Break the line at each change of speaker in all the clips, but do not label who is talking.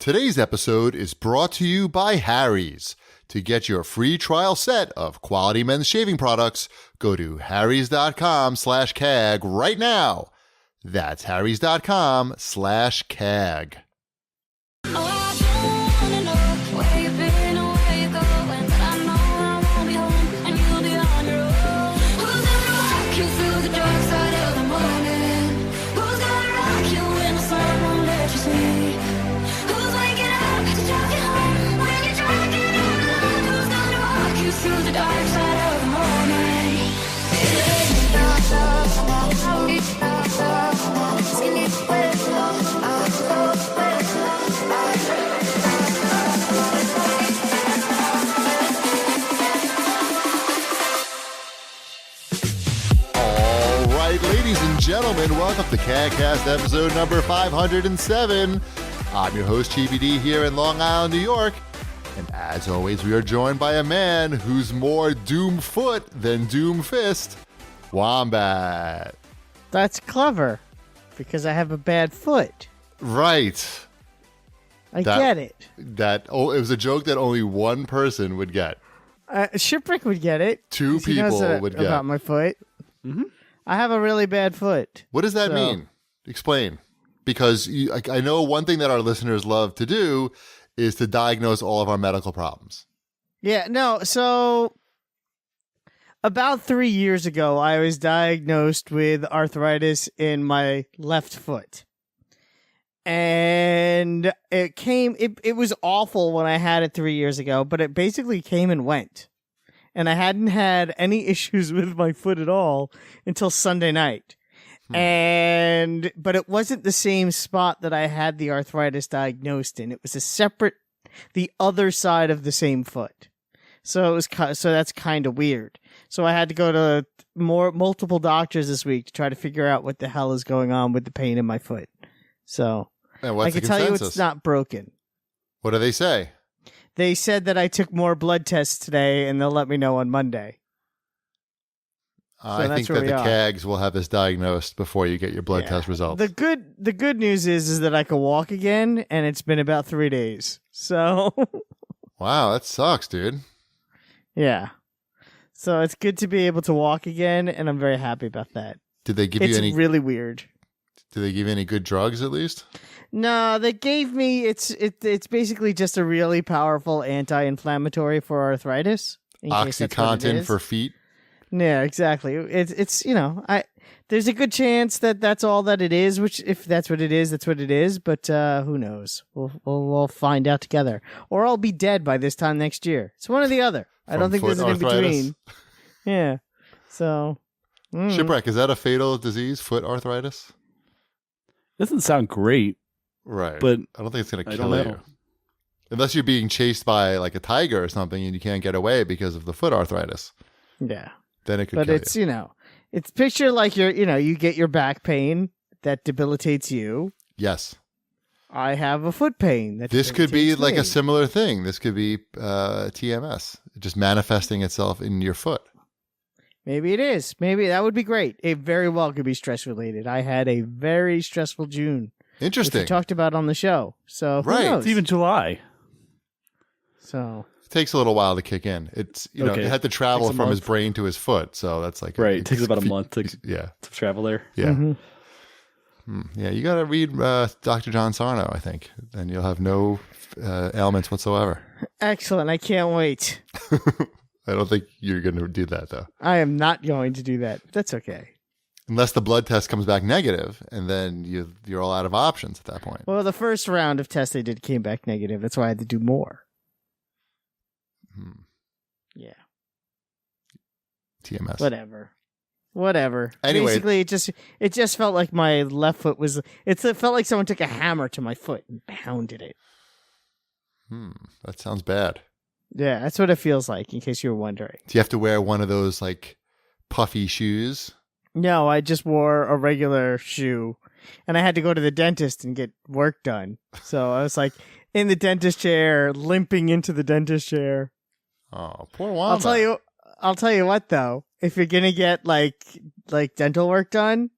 Today's episode is brought to you by Harry's. To get your free trial set of quality men's shaving products, go to harrys.com/CAG right now. That's harrys.com/CAG. Ladies and gentlemen, welcome to CAGCast episode number 507. I'm your host, GBD, here in Long Island, New York. And as always, we are joined by a man who's more Doomfoot than Doomfist, Wombat.
That's clever, because I have a bad foot.
Right.
I get it.
It was a joke that only one person would get.
Shipwreck would get it.
Two people would get
about my foot.
Mm-hmm.
I have a really bad foot.
What does that mean? Explain. Because I know one thing that our listeners love to do is to diagnose all of our medical problems.
Yeah, no. So about 3 years ago, I was diagnosed with arthritis in my left foot. And it was awful when I had it 3 years ago, but it basically came and went. And I hadn't had any issues with my foot at all until Sunday night. But it wasn't the same spot that I had the arthritis diagnosed in. It was the other side of the same foot. So that's kind of weird. So I had to go to multiple doctors this week to try to figure out what the hell is going on with the pain in my foot. So I can tell you it's not broken.
What do they say?
They said that I took more blood tests today, and they'll let me know on Monday.
I think that the CAGs will have this diagnosed before you get your blood test results.
The good news is that I can walk again, and it's been about 3 days. So,
wow, that sucks, dude.
Yeah. So it's good to be able to walk again, and I'm very happy about that.
Did they give you any?
It's really weird.
Did they give you any good drugs at least?
No, they gave me it's basically just a really powerful anti-inflammatory for arthritis.
OxyContin for feet.
Yeah, exactly. It's there's a good chance that that's all that it is. Which if that's what it is, that's what it is. But who knows? We'll find out together. Or I'll be dead by this time next year. It's one or the other. I don't think there's an in between. Yeah. So
Shipwreck, is that a fatal disease? Foot arthritis?
Doesn't sound great.
Right.
But
I don't think it's going to kill you. Unless you're being chased by like a tiger or something and you can't get away because of the foot arthritis.
Yeah.
Then it could kill you.
But it's picture like you get your back pain that debilitates you.
Yes.
I have a foot pain.
This could be like a similar thing. This could be TMS, just manifesting itself in your foot.
Maybe it is. Maybe that would be great. It very well could be stress related. I had a very stressful June.
Interesting.
Which we talked about on the show. So who knows?
It's even July.
So
it takes a little while to kick in. It's it had to travel from his brain to his foot, so that's like
right. It takes about a month to travel there.
Yeah. Mm-hmm. Yeah, you got to read Dr. John Sarno, I think. Then you'll have no ailments whatsoever.
Excellent. I can't wait.
I don't think you're going to do that, though.
I am not going to do that. That's okay.
Unless the blood test comes back negative, and then you're all out of options at that point.
Well, the first round of tests they did came back negative. That's why I had to do more. Yeah.
TMS.
Whatever.
Anyway.
Basically, it just felt like my left foot was... It felt like someone took a hammer to my foot and pounded it.
That sounds bad.
Yeah, that's what it feels like, in case you were wondering.
Do you have to wear one of those, like, puffy shoes?
No, I just wore a regular shoe, and I had to go to the dentist and get work done. So I was, like, in the dentist chair, limping into the dentist chair.
Oh, poor Wamba.
I'll tell you what, though. If you're going to get, like dental work done,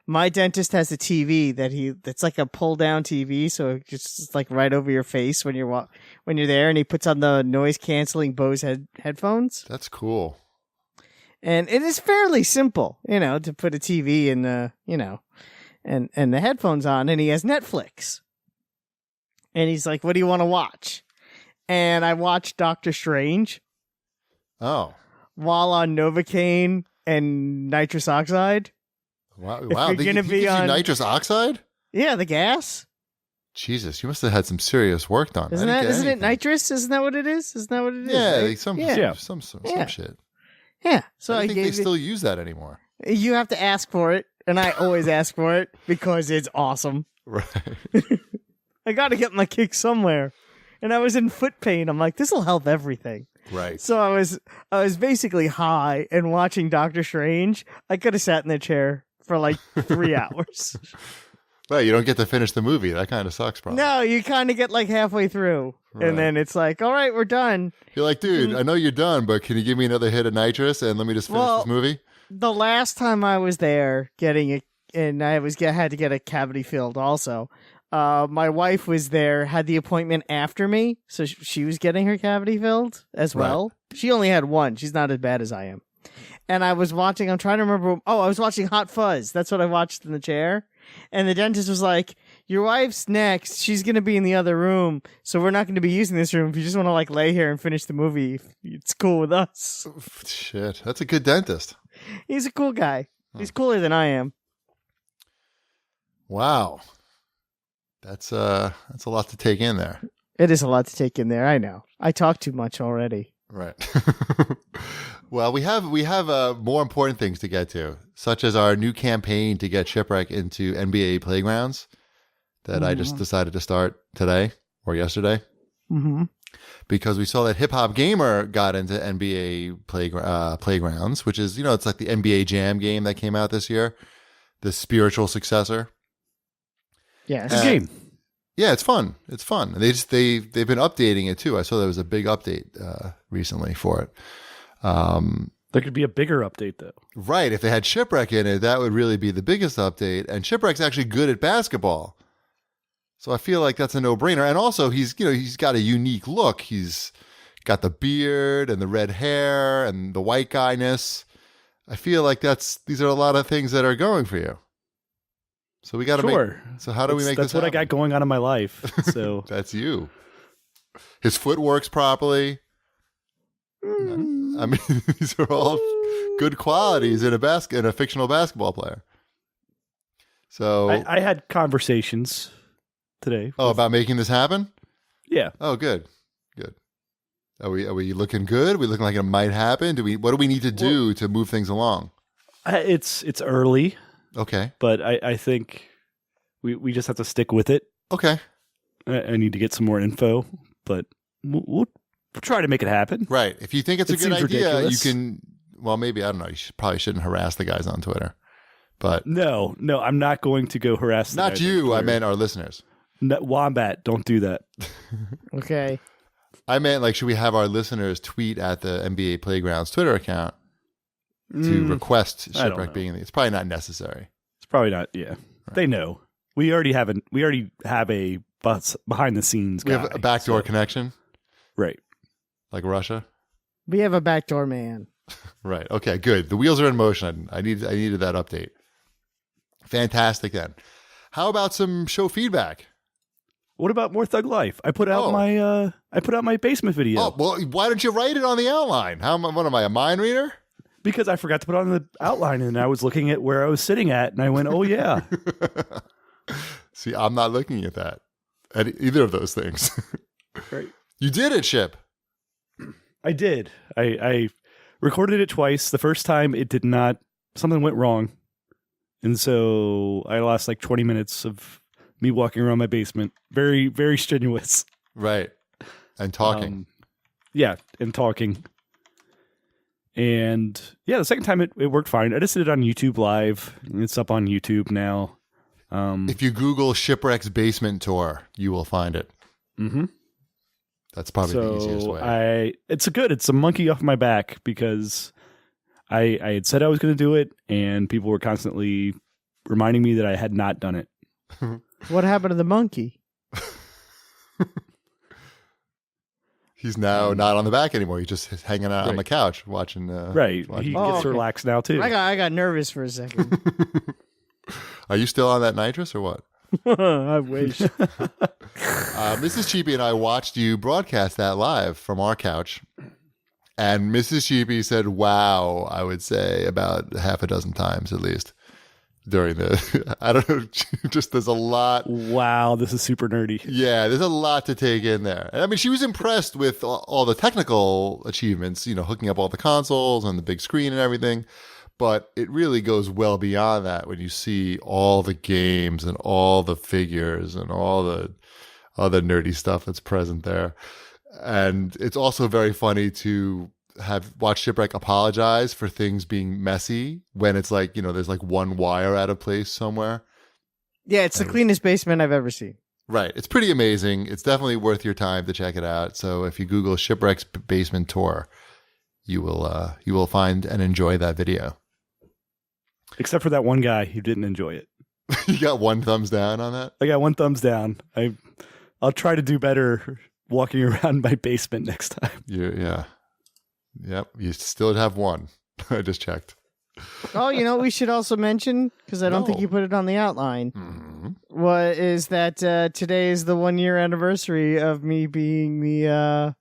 My dentist has a TV that's like a pull down TV, so it's like right over your face when you're there, and he puts on the noise canceling Bose headphones.
That's cool.
And it is fairly simple, to put a TV and and the headphones on, and he has Netflix. And he's like, "What do you want to watch?" And I watched Doctor Strange.
Oh.
While on Novocaine and nitrous oxide.
Wow.
You're gonna be on
nitrous oxide?
Yeah, the gas.
Jesus, you must have had some serious work done.
Isn't it nitrous? Isn't that what it is? Isn't that what it is?
Yeah,
right?
like some shit.
Yeah. So
I think they still use that anymore.
You have to ask for it, and I always ask for it because it's awesome.
Right.
I got to get my kick somewhere, and I was in foot pain. I'm like, this will help everything.
Right.
So I was basically high and watching Doctor Strange. I could have sat in the chair for like 3 hours.
Well, you don't get to finish the movie. That kind of sucks, probably.
No, you kind of get like halfway through, and then it's like, all right, we're done.
You're like, dude, I know you're done, but can you give me another hit of nitrous and let me just finish this movie?
The last time I was there getting it, and I had to get a cavity filled also. My wife was there, had the appointment after me, so she was getting her cavity filled as well. Right. She only had one. She's not as bad as I am. And I was watching, I'm trying to remember. I was watching Hot Fuzz. That's what I watched in the chair. And the dentist was like, your wife's next. She's going to be in the other room. So we're not going to be using this room. If you just want to like lay here and finish the movie, it's cool with us.
Shit. That's a good dentist.
He's a cool guy. He's cooler than I am.
Wow. That's a lot to take in there.
It is a lot to take in there. I know. I talk too much already.
Right. Well, we have more important things to get to, such as our new campaign to get Shipwreck into NBA playgrounds that I just decided to start today or yesterday. Mm-hmm. Because we saw that Hip Hop Gamer got into NBA playgrounds, which is, it's like the NBA Jam game that came out this year, the spiritual successor.
Yeah,
it's a game.
Yeah, it's fun. It's fun. They've been updating it too. I saw there was a big update recently for it.
There could be a bigger update though.
Right. If they had Shipwreck in it, that would really be the biggest update. And Shipwreck's actually good at basketball. So I feel like that's a no-brainer. And also he's got a unique look. He's got the beard and the red hair and the white guyness. I feel like these are a lot of things that are going for you. So we got to So how do we make this happen?
That's what I got going on in my life. So
that's you. His foot works properly. I mean, these are all good qualities in a fictional basketball player. So
I had conversations today.
About making this happen?
Yeah.
Oh, good. Are we looking good? Are we looking like it might happen? What do we need to do to move things along?
It's early.
Okay.
But I think we just have to stick with it.
Okay.
I need to get some more info, but we'll try to make it happen.
Right. If you think it's a good idea,
ridiculous.
You can, well, maybe, I don't know, probably shouldn't harass the guys on Twitter. But
No, I'm not going to go harass the
not
guys
you, I meant our listeners.
No, Wombat, don't do that.
Okay.
I meant, like, should we have our listeners tweet at the NBA Playgrounds Twitter account to request Shipwreck being in the... It's probably not necessary.
It's probably not, yeah. Right. They know. We already have a behind the scenes guy.
We have a backdoor connection?
Right.
Like Russia?
We have a backdoor man.
Right. Okay, good. The wheels are in motion. I needed that update. Fantastic then. How about some show feedback?
What about more Thug Life? I put out my basement video.
Oh, well, why don't you write it on the outline? What am I, a mind reader?
Because I forgot to put it on the outline, and I was looking at where I was sitting at, and I went, oh, yeah.
See, I'm not looking at that. At either of those things.
Right.
You did it, Ship.
I did. I recorded it twice. The first time it did not, something went wrong. And so I lost like 20 minutes of me walking around my basement. Very, very strenuous.
Right. And talking.
And talking. And yeah, the second time it worked fine. I just did it on YouTube Live. It's up on YouTube now.
If you Google Shipwreck's basement tour, you will find it.
Mm-hmm.
That's probably the easiest way.
It's a monkey off my back because I had said I was going to do it, and people were constantly reminding me that I had not done it.
What happened to the monkey?
He's now not on the back anymore. He's just hanging out on the couch watching.
Right. He gets relaxed now, too.
I got nervous for a second.
Are you still on that nitrous or what?
I wish.
Mrs. Cheapy and I watched you broadcast that live from our couch. And Mrs. Cheapy said, wow, I would say about half a dozen times at least during the, I don't know, just there's a lot.
Wow, this is super nerdy.
Yeah, there's a lot to take in there. And I mean, she was impressed with all the technical achievements, hooking up all the consoles and the big screen and everything. But it really goes well beyond that when you see all the games and all the figures and all the other nerdy stuff that's present there. And it's also very funny to watch Shipwreck apologize for things being messy when it's like, there's like one wire out of place somewhere.
Yeah, it's the cleanest basement I've ever seen.
Right. It's pretty amazing. It's definitely worth your time to check it out. So if you Google Shipwreck's basement tour, you will find and enjoy that video.
Except for that one guy who didn't enjoy it.
You got one thumbs down on that?
I got one thumbs down. I'll try to do better walking around my basement next time.
Yeah. Yep. You still have one. I just checked.
Oh, we should also mention, because I don't think you put it on the outline, what is that today is the 1 year anniversary of me being the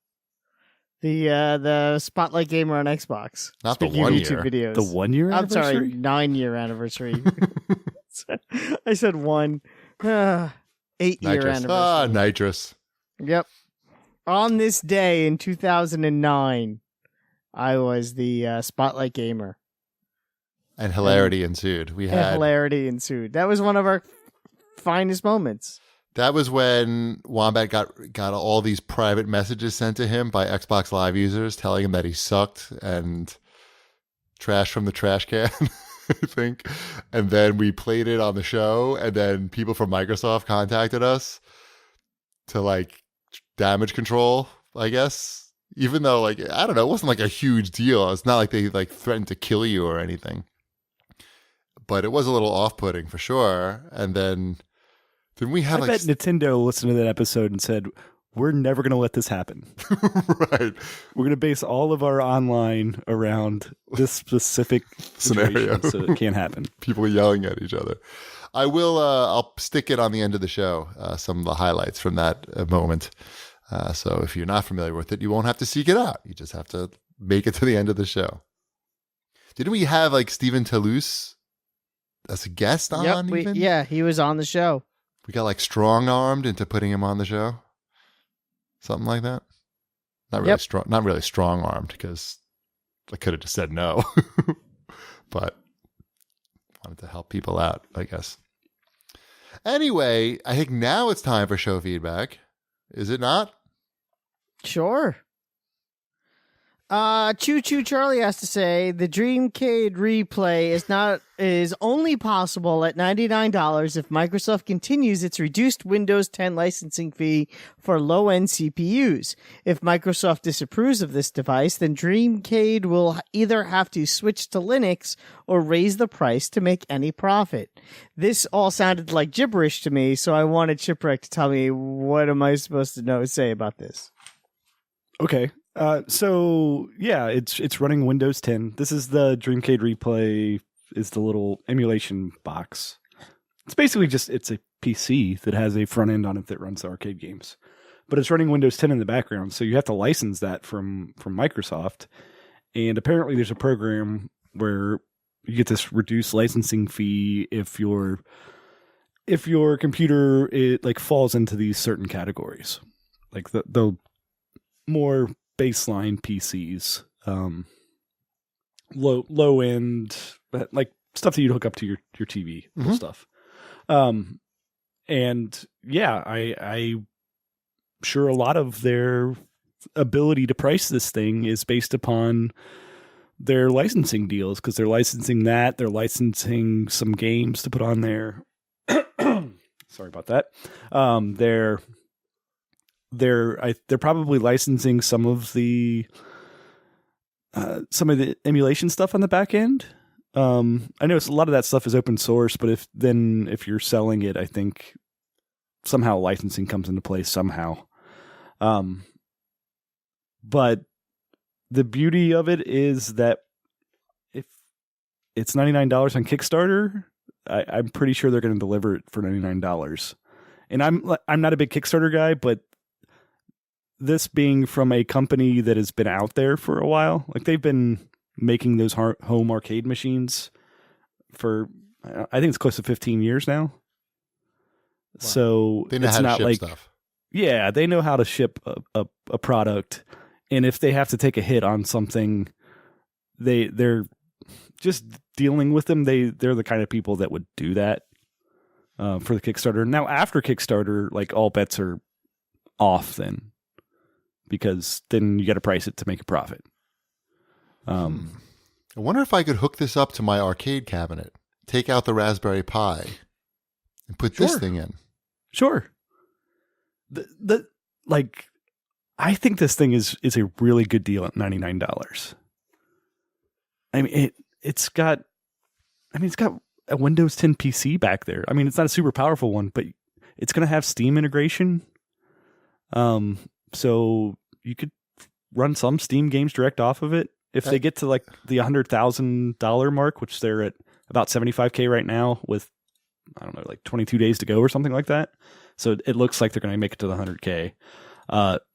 Spotlight Gamer on Xbox.
Not
Speaking
the 1
of
year.
YouTube videos.
The 1 year anniversary?
I'm sorry, 9 year anniversary. I said 1. 8 year anniversary.
Nitrous.
Yep. On this day in 2009, I was the Spotlight Gamer.
And hilarity ensued.
Hilarity ensued. That was one of our finest moments.
That was when Wombat got all these private messages sent to him by Xbox Live users telling him that he sucked and trash from the trash can, I think. And then we played it on the show, and then people from Microsoft contacted us to damage control, I guess. Even though I don't know, it wasn't like a huge deal. It's not like they threatened to kill you or anything. But it was a little off-putting for sure. And then we have
I bet Nintendo listened to that episode and said, we're never going to let this happen.
Right.
We're going to base all of our online around this specific
scenario.
So it can't happen.
People yelling at each other. I will, I'll stick it on the end of the show, some of the highlights from that moment. So if you're not familiar with it, you won't have to seek it out. You just have to make it to the end of the show. Didn't we have Stephen Toulouse as a guest on?
Yeah, he was on the show.
We got strong-armed into putting him on the show. Something like that. Not really strong. Not really strong-armed because I could have just said no, but wanted to help people out, I guess. Anyway, I think now it's time for show feedback. Is it not?
Sure. Choo Choo Charlie has to say the Dreamcade replay is only possible at $99 if Microsoft continues its reduced Windows 10 licensing fee for low-end CPUs. If Microsoft disapproves of this device, then Dreamcade will either have to switch to Linux or raise the price to make any profit. This all sounded like gibberish to me, so I wanted Shipwreck to tell me what am I supposed to say about this.
Okay. So yeah, it's running Windows 10. This is the Dreamcade Replay, is the little emulation box. It's basically it's a PC that has a front end on it that runs the arcade games, but it's running Windows 10 in the background. So you have to license that from Microsoft. And apparently there's a program where you get this reduced licensing fee if your computer falls into these certain categories, like the more baseline PCs, low end, like stuff that you'd hook up to your TV stuff. And yeah, I'm sure a lot of their ability to price this thing is based upon their licensing deals, because they're licensing some games to put on there. Sorry about that. They're probably licensing some of the emulation stuff on the back end. I know a lot of that stuff is open source, but if you're selling it, I think somehow licensing comes into play somehow. But the beauty of it is that if it's $99 on Kickstarter, I'm pretty sure they're going to deliver it for $99. And I'm not a big Kickstarter guy, but this being from a company that has been out there for a while, like they've been making those home arcade machines for, I think it's close to 15 years now. Wow. So
they know
it's
how to
not
ship
like
stuff.
Yeah, they know how to ship a product, and if they have to take a hit on something, they're just dealing with them. They're the kind of people that would do that for the Kickstarter. Now after Kickstarter, like all bets are off then, because then you got to price it to make a profit.
I wonder if I could hook this up to my arcade cabinet, take out the Raspberry Pi, and put this thing in.
Sure. I think this thing is a really good deal at $99. I mean, it's got a Windows 10 PC back there. I mean, it's not a super powerful one, but it's going to have Steam integration. So you could run some Steam games direct off of it. If they get to like the $100,000 mark, which they're at about $75K right now with, I don't know, like 22 days to go or something like that. So it looks like they're going to make it to the 100K.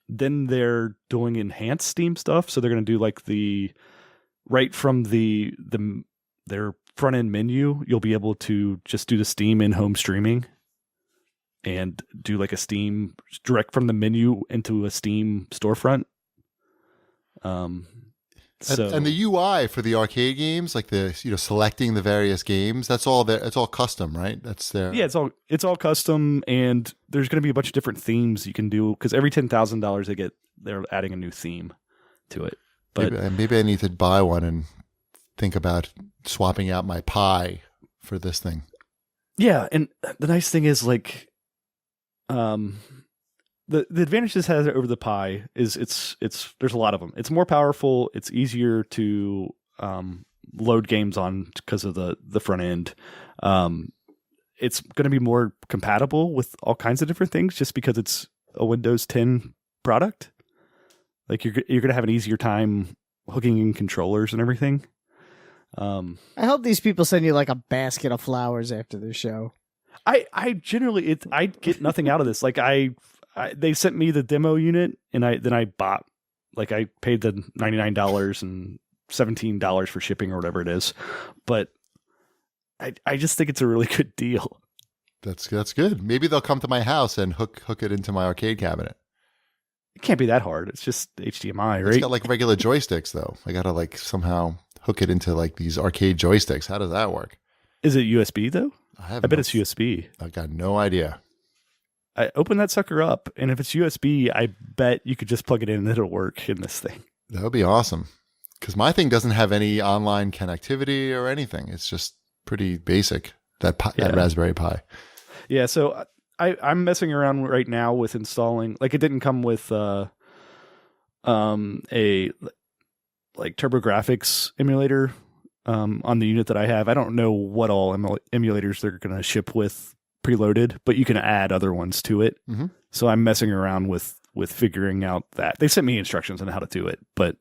Then they're doing enhanced Steam stuff. So they're going to do like right from their front end menu, you'll be able to just do the Steam in-home streaming and do like a Steam direct from the menu into a Steam storefront.
And the UI for the arcade games, like selecting the various games, that's all there. It's all custom, right? That's there.
Yeah, it's all custom, and there's going to be a bunch of different themes you can do because every $10,000 they're adding a new theme to it. But
maybe I need to buy one and think about swapping out my Pi for this thing.
Yeah, and the nice thing is like, the advantage this has over the Pi is it's there's a lot of them. It's more powerful. It's easier to load games on because of the front end. It's going to be more compatible with all kinds of different things just because it's a Windows 10 product. Like you're going to have an easier time hooking in controllers and everything.
I hope these people send you like a basket of flowers after the show.
I generally I get nothing out of this. Like they sent me the demo unit, and I bought, like I paid the $99 and $17 for shipping or whatever it is, but I just think it's a really good deal.
That's good. Maybe they'll come to my house and hook it into my arcade cabinet.
It can't be that hard. It's just HDMI, right?
It's got like regular joysticks though. I gotta like somehow hook it into like these arcade joysticks. How does that work?
Is it USB though?
I
bet it's USB.
I got no idea.
I open that sucker up, and if it's USB, I bet you could just plug it in and it'll work in this thing.
That would be awesome. Because my thing doesn't have any online connectivity or anything. It's just pretty basic, that Raspberry Pi.
Yeah, so I'm messing around right now with installing, like it didn't come with a like TurboGrafx emulator on the unit that I have. I don't know what all emulators they're going to ship with preloaded, but you can add other ones to it. Mm-hmm. So I'm messing around with figuring out that. They sent me instructions on how to do it, but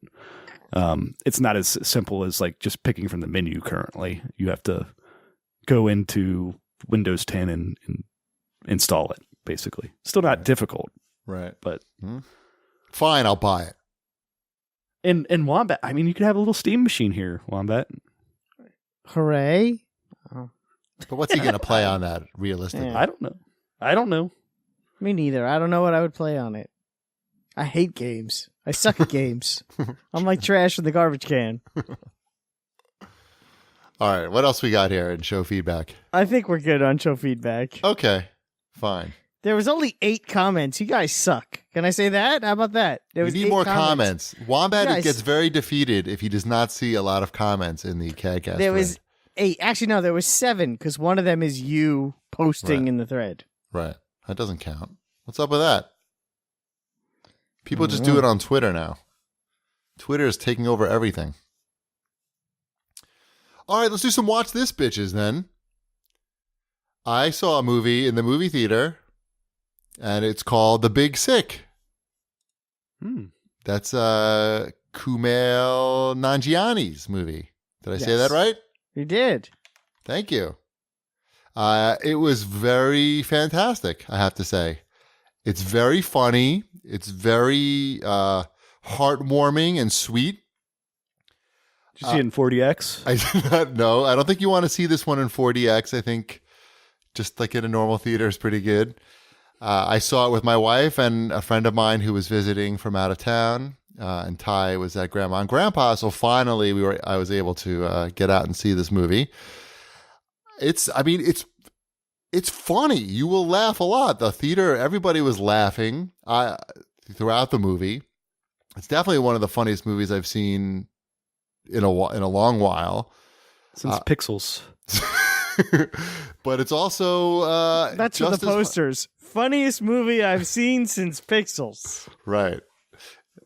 it's not as simple as like just picking from the menu currently. You have to go into Windows 10 and install it, basically. Still not difficult.
Right.
But
fine, I'll buy it.
And Wombat, I mean, you could have a little Steam machine here, Wombat.
Hooray.
Oh. But what's he going to play on that, realistically?
Yeah. I don't know.
Me neither. I don't know what I would play on it. I hate games. I suck at games. I'm like trash in the garbage can.
All right, what else we got here in show feedback?
I think we're good on show feedback.
Okay, fine.
There was only 8 comments. You guys suck. Can I say that? How about that?
We need more comments. Wombat gets very defeated if he does not see a lot of comments in the CAGCast.
There was 8. Actually, no, there was 7 because one of them is you posting in the thread.
Right. That doesn't count. What's up with that? People just do it on Twitter now. Twitter is taking over everything. All right, let's do some watch this bitches then. I saw a movie in the movie theater, and it's called The Big Sick. That's Kumail Nanjiani's movie. Did I say that right?
You did.
Thank you. It was very fantastic, I have to say. It's very funny. It's very heartwarming and sweet.
Did you see it in 40X?
I do not know. I don't think you want to see this one in 40X. I think just like in a normal theater is pretty good. I saw it with my wife and a friend of mine who was visiting from out of town. And Ty was at Grandma and Grandpa. So finally I was able to get out and see this movie. It's funny. You will laugh a lot. The theater, everybody was laughing throughout the movie. It's definitely one of the funniest movies I've seen in a long while.
Since Pixels.
But it's also
that's just the posters. Funniest movie I've seen since Pixels.
Right.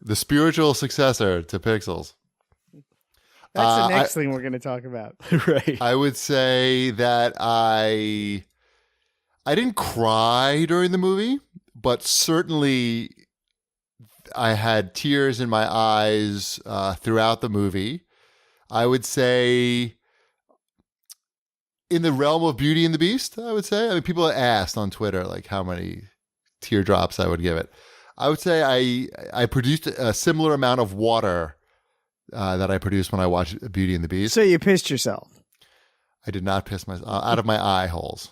The spiritual successor to Pixels.
That's the next thing we're going to talk about.
Right.
I would say that I didn't cry during the movie, but certainly I had tears in my eyes throughout the movie. I would say in the realm of Beauty and the Beast, I would say. I mean, people asked on Twitter like how many teardrops I would give it. I would say I produced a similar amount of water that I produced when I watched Beauty and the Beast.
So you pissed yourself.
I did not piss myself out of my eye holes.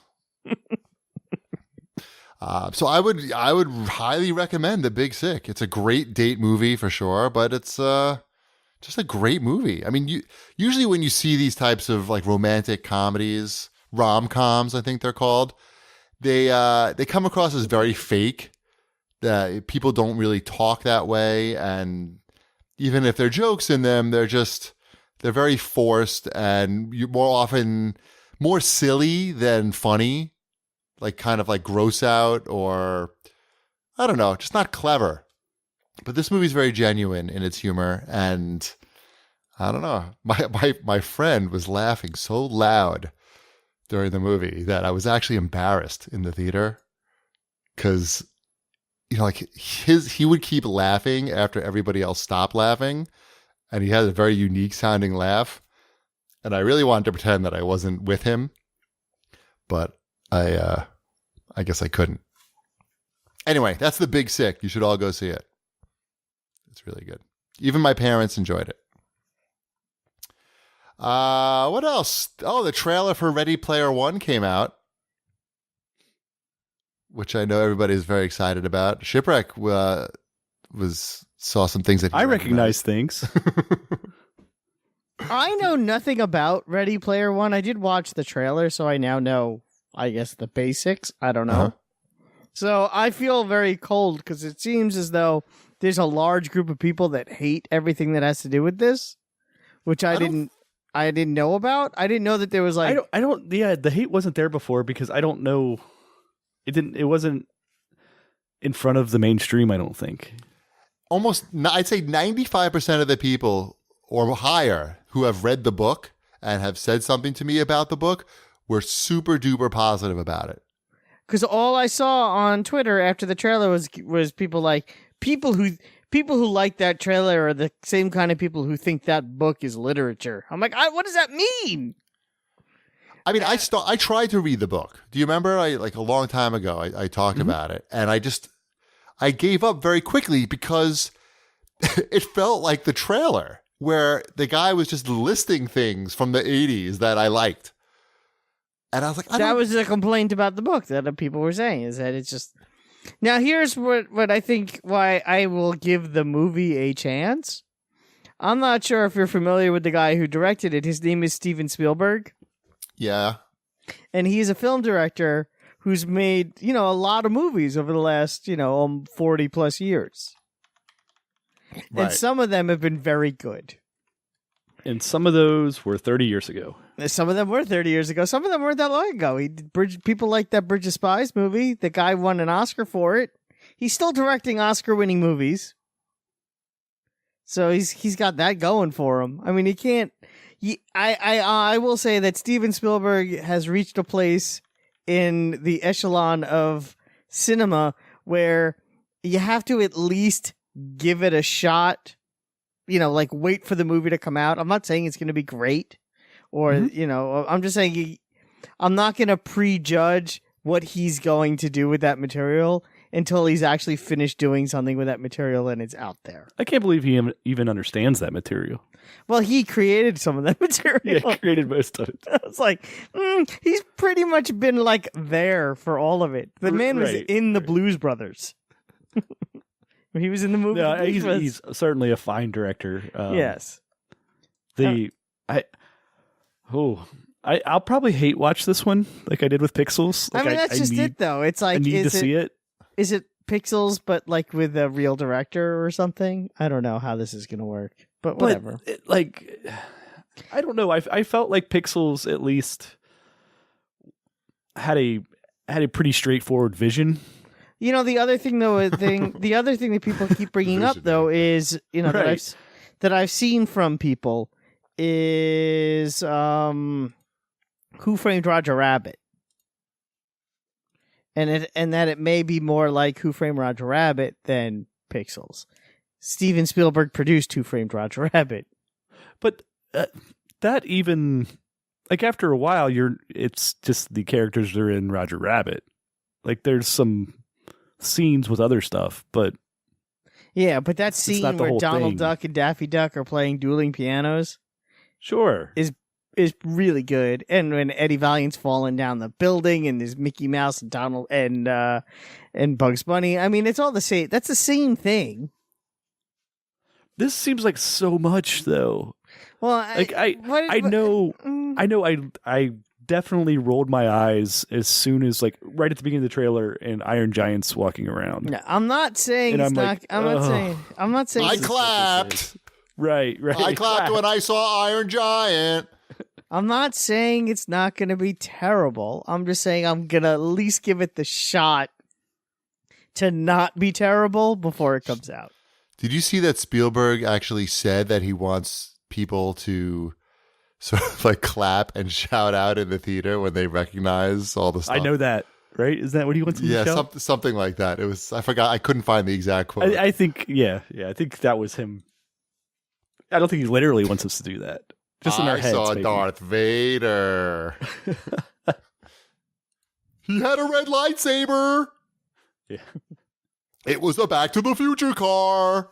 So I would highly recommend The Big Sick. It's a great date movie for sure, but it's just a great movie. I mean, usually when you see these types of like romantic comedies, rom-coms, I think they're called, they come across as very fake. That people don't really talk that way, and even if there are jokes in them, they're very forced and more often more silly than funny, like kind of like gross out or I don't know, just not clever. But this movie's very genuine in its humor, and I don't know, my friend was laughing so loud during the movie that I was actually embarrassed in the theater because. You know, like he would keep laughing after everybody else stopped laughing, and he had a very unique sounding laugh. And I really wanted to pretend that I wasn't with him, but I guess I couldn't. Anyway, that's The Big Sick. You should all go see it. It's really good. Even my parents enjoyed it. What else? Oh, the trailer for Ready Player One came out, which I know everybody's very excited about. Shipwreck saw some things that
I recognize things.
I know nothing about Ready Player One. I did watch the trailer, so I now know, I guess, the basics. I don't know. Uh-huh. So I feel very cold because it seems as though there's a large group of people that hate everything that has to do with this, which I didn't know about. I didn't know that there was like
the hate wasn't there before because I don't know. It wasn't in front of the mainstream, I don't think. I'd
say 95% of the people or higher who have read the book and have said something to me about the book were super duper positive about it.
Because all I saw on Twitter after the trailer was people who like that trailer are the same kind of people who think that book is literature. I'm like, what does that mean? I mean,
I tried to read the book. Do you remember? A long time ago, I talked about it, and I gave up very quickly because it felt like the trailer where the guy was just listing things from the 80s that I liked, and I was like,
that was a complaint about the book that people were saying is that it's just. Now here's what I think why I will give the movie a chance. I'm not sure if you're familiar with the guy who directed it. His name is Steven Spielberg. Yeah. And he's a film director who's made, a lot of movies over the last, 40 plus years. Right. And some of them have been very good.
And some of those were 30 years ago.
Some of them were 30 years ago. Some of them weren't that long ago. People like that Bridge of Spies movie. The guy won an Oscar for it. He's still directing Oscar-winning movies. So he's got that going for him. I mean, I will say that Steven Spielberg has reached a place in the echelon of cinema where you have to at least give it a shot, like wait for the movie to come out. I'm not saying it's going to be great or, I'm just saying I'm not going to prejudge what he's going to do with that material until he's actually finished doing something with that material and it's out there.
I can't believe he even understands that material.
Well, he created some of that material.
Yeah, created most of it.
I was like, he's pretty much been like there for all of it. The man was in the Blues Brothers. He was in the movie.
Yeah, he's certainly a fine director.
Yes.
I'll probably hate watch this one like I did with Pixels. Like,
that's just it though. It's like
I need to see it.
Is it Pixels but like with a real director or something? I don't know how this is going to work. But whatever.
I don't know. I felt like Pixels at least had a pretty straightforward vision.
The other thing though, the other thing that people keep bringing up though is that I've seen from people is Who Framed Roger Rabbit, and that it may be more like Who Framed Roger Rabbit than Pixels. Steven Spielberg produced Who Framed Roger Rabbit.
But that even, like, after a while, it's just the characters are in Roger Rabbit. Like, there's some scenes with other stuff, but...
Yeah, but that scene where Donald Duck and Daffy Duck are playing dueling pianos...
Sure.
...is really good. And when Eddie Valiant's falling down the building, and there's Mickey Mouse and Donald and Bugs Bunny. I mean, it's all the same. That's the same thing.
This seems like so much, though.
Well,
I know. I definitely rolled my eyes as soon as, like, right at the beginning of the trailer, and Iron Giant's walking around.
No, I'm not saying it's not. I'm not saying.
I clapped.
Right.
I clapped when I saw Iron Giant.
I'm not saying it's not going to be terrible. I'm just saying I'm going to at least give it the shot to not be terrible before it comes out.
Did you see that Spielberg actually said that he wants people to sort of like clap and shout out in the theater when they recognize all the stuff?
I know that, right? Is that what he wants to shout?
Yeah, something like that. It was. I forgot. I couldn't find the exact quote.
I think, I think that was him. I don't think he literally wants us to do that. Just in our heads. I saw
Darth Vader. He had a red lightsaber.
Yeah.
It was a Back to the Future car.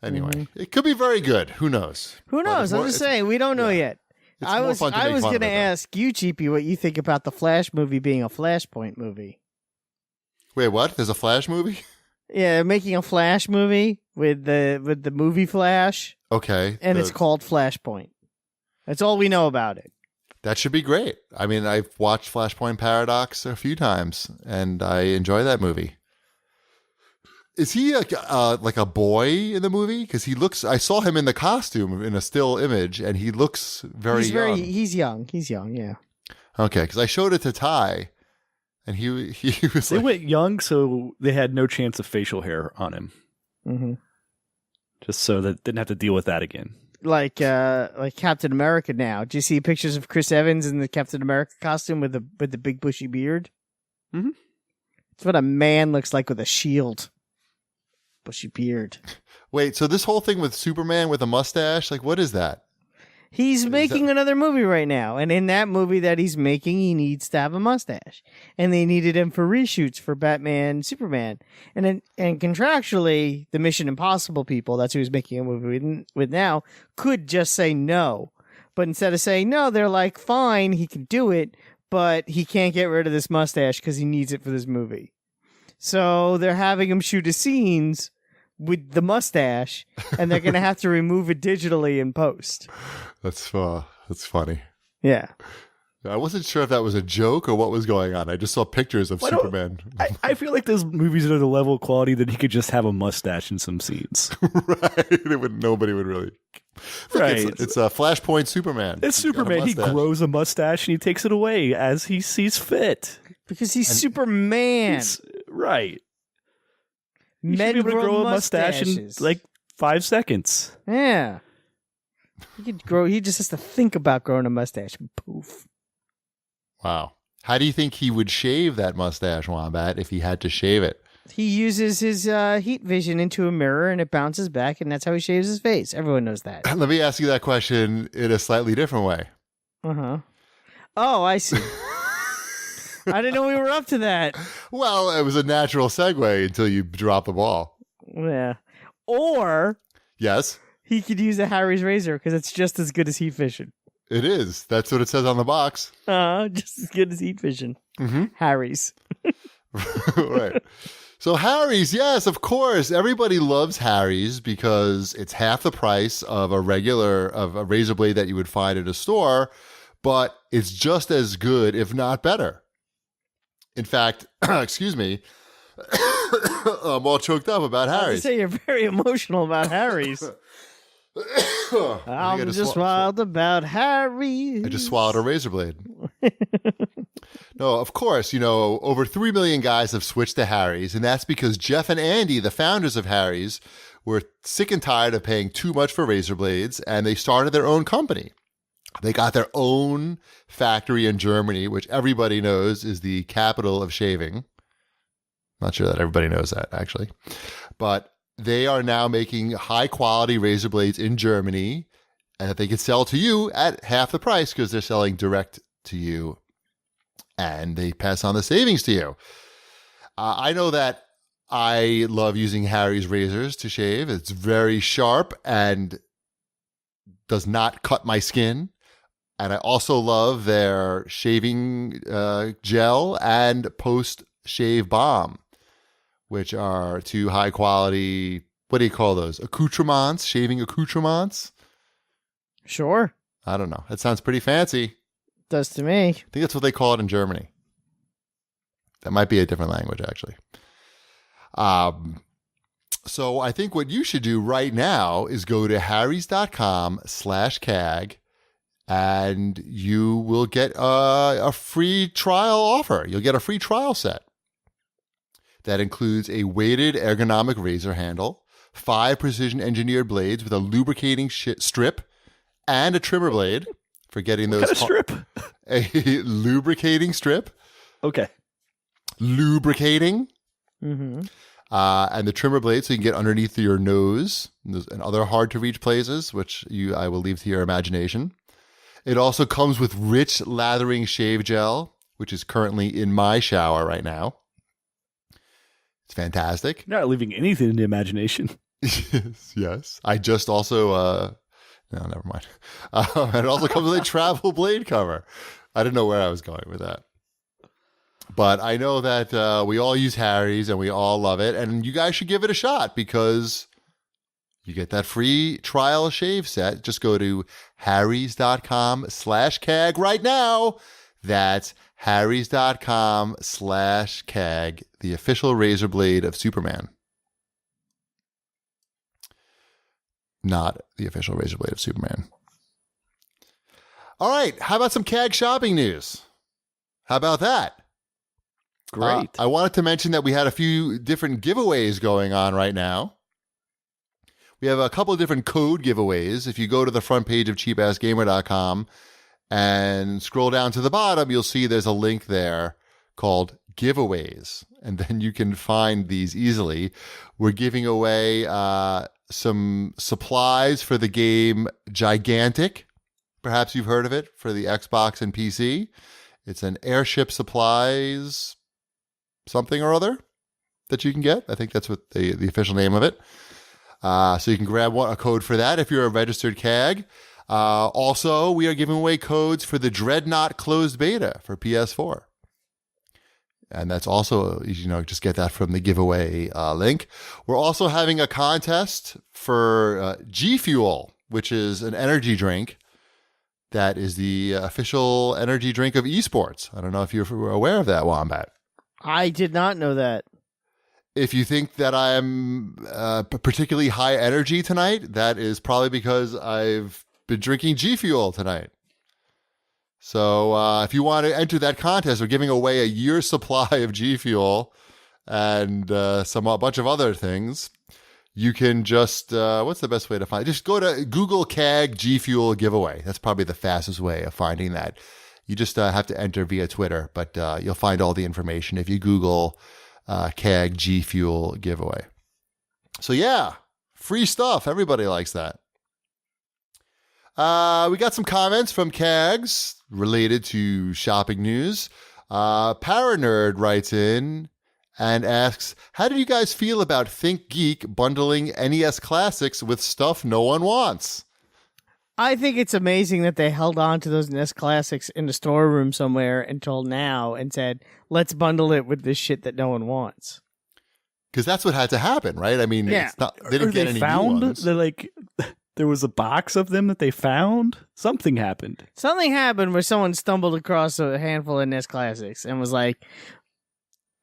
Anyway, It could be very good. Who knows?
Who knows? I'm just saying, we don't know yet. I was going to ask you, Cheapy, what you think about the Flash movie being a Flashpoint movie.
Wait, what? There's a Flash movie?
Yeah, they're making a Flash movie with the movie Flash.
Okay.
And it's called Flashpoint. That's all we know about it.
That should be great. I mean, I've watched Flashpoint Paradox a few times, and I enjoy that movie. Is he like a boy in the movie? Because he looks. I saw him in the costume in a still image, and he looks very young.
He's young. He's young. Yeah.
Okay, because I showed it to Ty, and he was.
They went young, so they had no chance of facial hair on him.
Mm-hmm.
Just so that didn't have to deal with that again.
Like Captain America now. Do you see pictures of Chris Evans in the Captain America costume with the big bushy beard?
Mm-hmm.
It's what a man looks like with a shield. Bushy beard.
Wait, so this whole thing with Superman with a mustache, like, what is that?
He's making another movie right now, and in that movie that he's making, he needs to have a mustache, and they needed him for reshoots for Batman, Superman, and contractually, the Mission Impossible people, that's who he's making a movie with now, could just say no, but instead of saying no, they're like, fine, he can do it, but he can't get rid of this mustache because he needs it for this movie. So they're having him shoot his scenes with the mustache, and they're going to have to remove it digitally in post.
That's funny.
Yeah.
I wasn't sure if that was a joke or what was going on. I just saw pictures of Superman.
I feel like those movies are the level of quality that he could just have a mustache in some scenes.
Right. Nobody would really. Right. It's a Flashpoint Superman.
It's Superman. He grows a mustache and he takes it away as he sees fit.
Because he's Superman.
Right.
Men
should be able to grow a mustache in like 5 seconds.
Yeah. He could grow. He just has to think about growing a mustache. Poof.
Wow. How do you think he would shave that mustache, Wombat, if he had to shave it?
He uses his heat vision into a mirror, and it bounces back, and that's how he shaves his face. Everyone knows that.
Let me ask you that question in a slightly different way.
Uh-huh. Oh, I see. I didn't know we were up to that.
Well, it was a natural segue until you dropped the ball.
Yeah. Or
Yes,
he could use a Harry's razor because it's just as good as heat vision.
it is. That's what it says on the box.
Just as good as heat vision.
Mm-hmm.
Harry's.
Right. So Harry's, yes, of course. Everybody loves Harry's because it's half the price of a razor blade that you would find at a store, but it's just as good, if not better. In fact, excuse me, I'm all choked up about
I
Harry's.
say you're very emotional about Harry's. I'm just wild about Harry's.
I just swallowed a razor blade. No, of course, over 3 million guys have switched to Harry's, and that's because Jeff and Andy, the founders of Harry's, were sick and tired of paying too much for razor blades, and they started their own company. They got their own factory in Germany, which everybody knows is the capital of shaving. Not sure that everybody knows that, actually. But they are now making high-quality razor blades in Germany, and that they can sell to you at half the price because they're selling direct to you, and they pass on the savings to you. I know that I love using Harry's razors to shave. It's very sharp and does not cut my skin. And I also love their shaving gel and post-shave balm, which are two high-quality, what do you call those? Accoutrements? Shaving accoutrements?
Sure.
I don't know. That sounds pretty fancy.
Does to me.
I think that's what they call it in Germany. That might be a different language, actually. So I think what you should do right now is go to harrys.com/CAG and you will get a free trial offer. You'll get a free trial set that includes a weighted ergonomic razor handle, 5 precision engineered blades with a lubricating strip and a trimmer blade for getting those.
What kind of strip?
A lubricating strip.
Okay.
Lubricating.
Mm-hmm.
And the trimmer blade so you can get underneath your nose and other hard to reach places, which I will leave to your imagination. It also comes with rich lathering shave gel, which is currently in my shower right now. It's fantastic.
You're not leaving anything in the imagination.
Yes. I just also, no, never mind. And it also comes with a travel blade cover. I didn't know where I was going with that. But I know that we all use Harry's and we all love it. And you guys should give it a shot because you get that free trial shave set. Just go to harrys.com/CAG right now. That's harrys.com/CAG, the official razor blade of Superman. Not the official razor blade of Superman. All right. How about some CAG shopping news? How about that?
Great.
I wanted to mention that we had a few different giveaways going on right now. We have a couple of different code giveaways. If you go to the front page of cheapassgamer.com and scroll down to the bottom, you'll see there's a link there called giveaways. And then you can find these easily. We're giving away some supplies for the game Gigantic. Perhaps you've heard of it for the Xbox and PC. It's an airship supplies something or other that you can get. I think that's what the official name of it. So you can grab a code for that if you're a registered CAG. Also, we are giving away codes for the Dreadnought closed beta for PS4. And that's also, just get that from the giveaway link. We're also having a contest for G Fuel, which is an energy drink that is the official energy drink of esports. I don't know if you're aware of that, Wombat.
I did not know that.
If you think that I'm particularly high energy tonight, that is probably because I've been drinking G Fuel tonight. So if you want to enter that contest, we're giving away a year's supply of G Fuel and a bunch of other things. you can just, what's the best way to find it? Just go to Google CAG G Fuel giveaway. That's probably the fastest way of finding that. You just have to enter via Twitter, but you'll find all the information if you Google CAG G Fuel giveaway. So yeah, free stuff. Everybody likes that. We got some comments from CAGs related to shopping news. Paranerd writes in and asks, how did you guys feel about Think Geek bundling NES classics with stuff no one wants?
I think it's amazing that they held on to those NES classics in the storeroom somewhere until now and said, let's bundle it with this shit that no one wants.
Because that's what had to happen, right? I mean,
Yeah.
it's not, they didn't get any new ones.
They're like, there was a box of them that they found. Something happened.
Something happened where someone stumbled across a handful of NES classics and was like,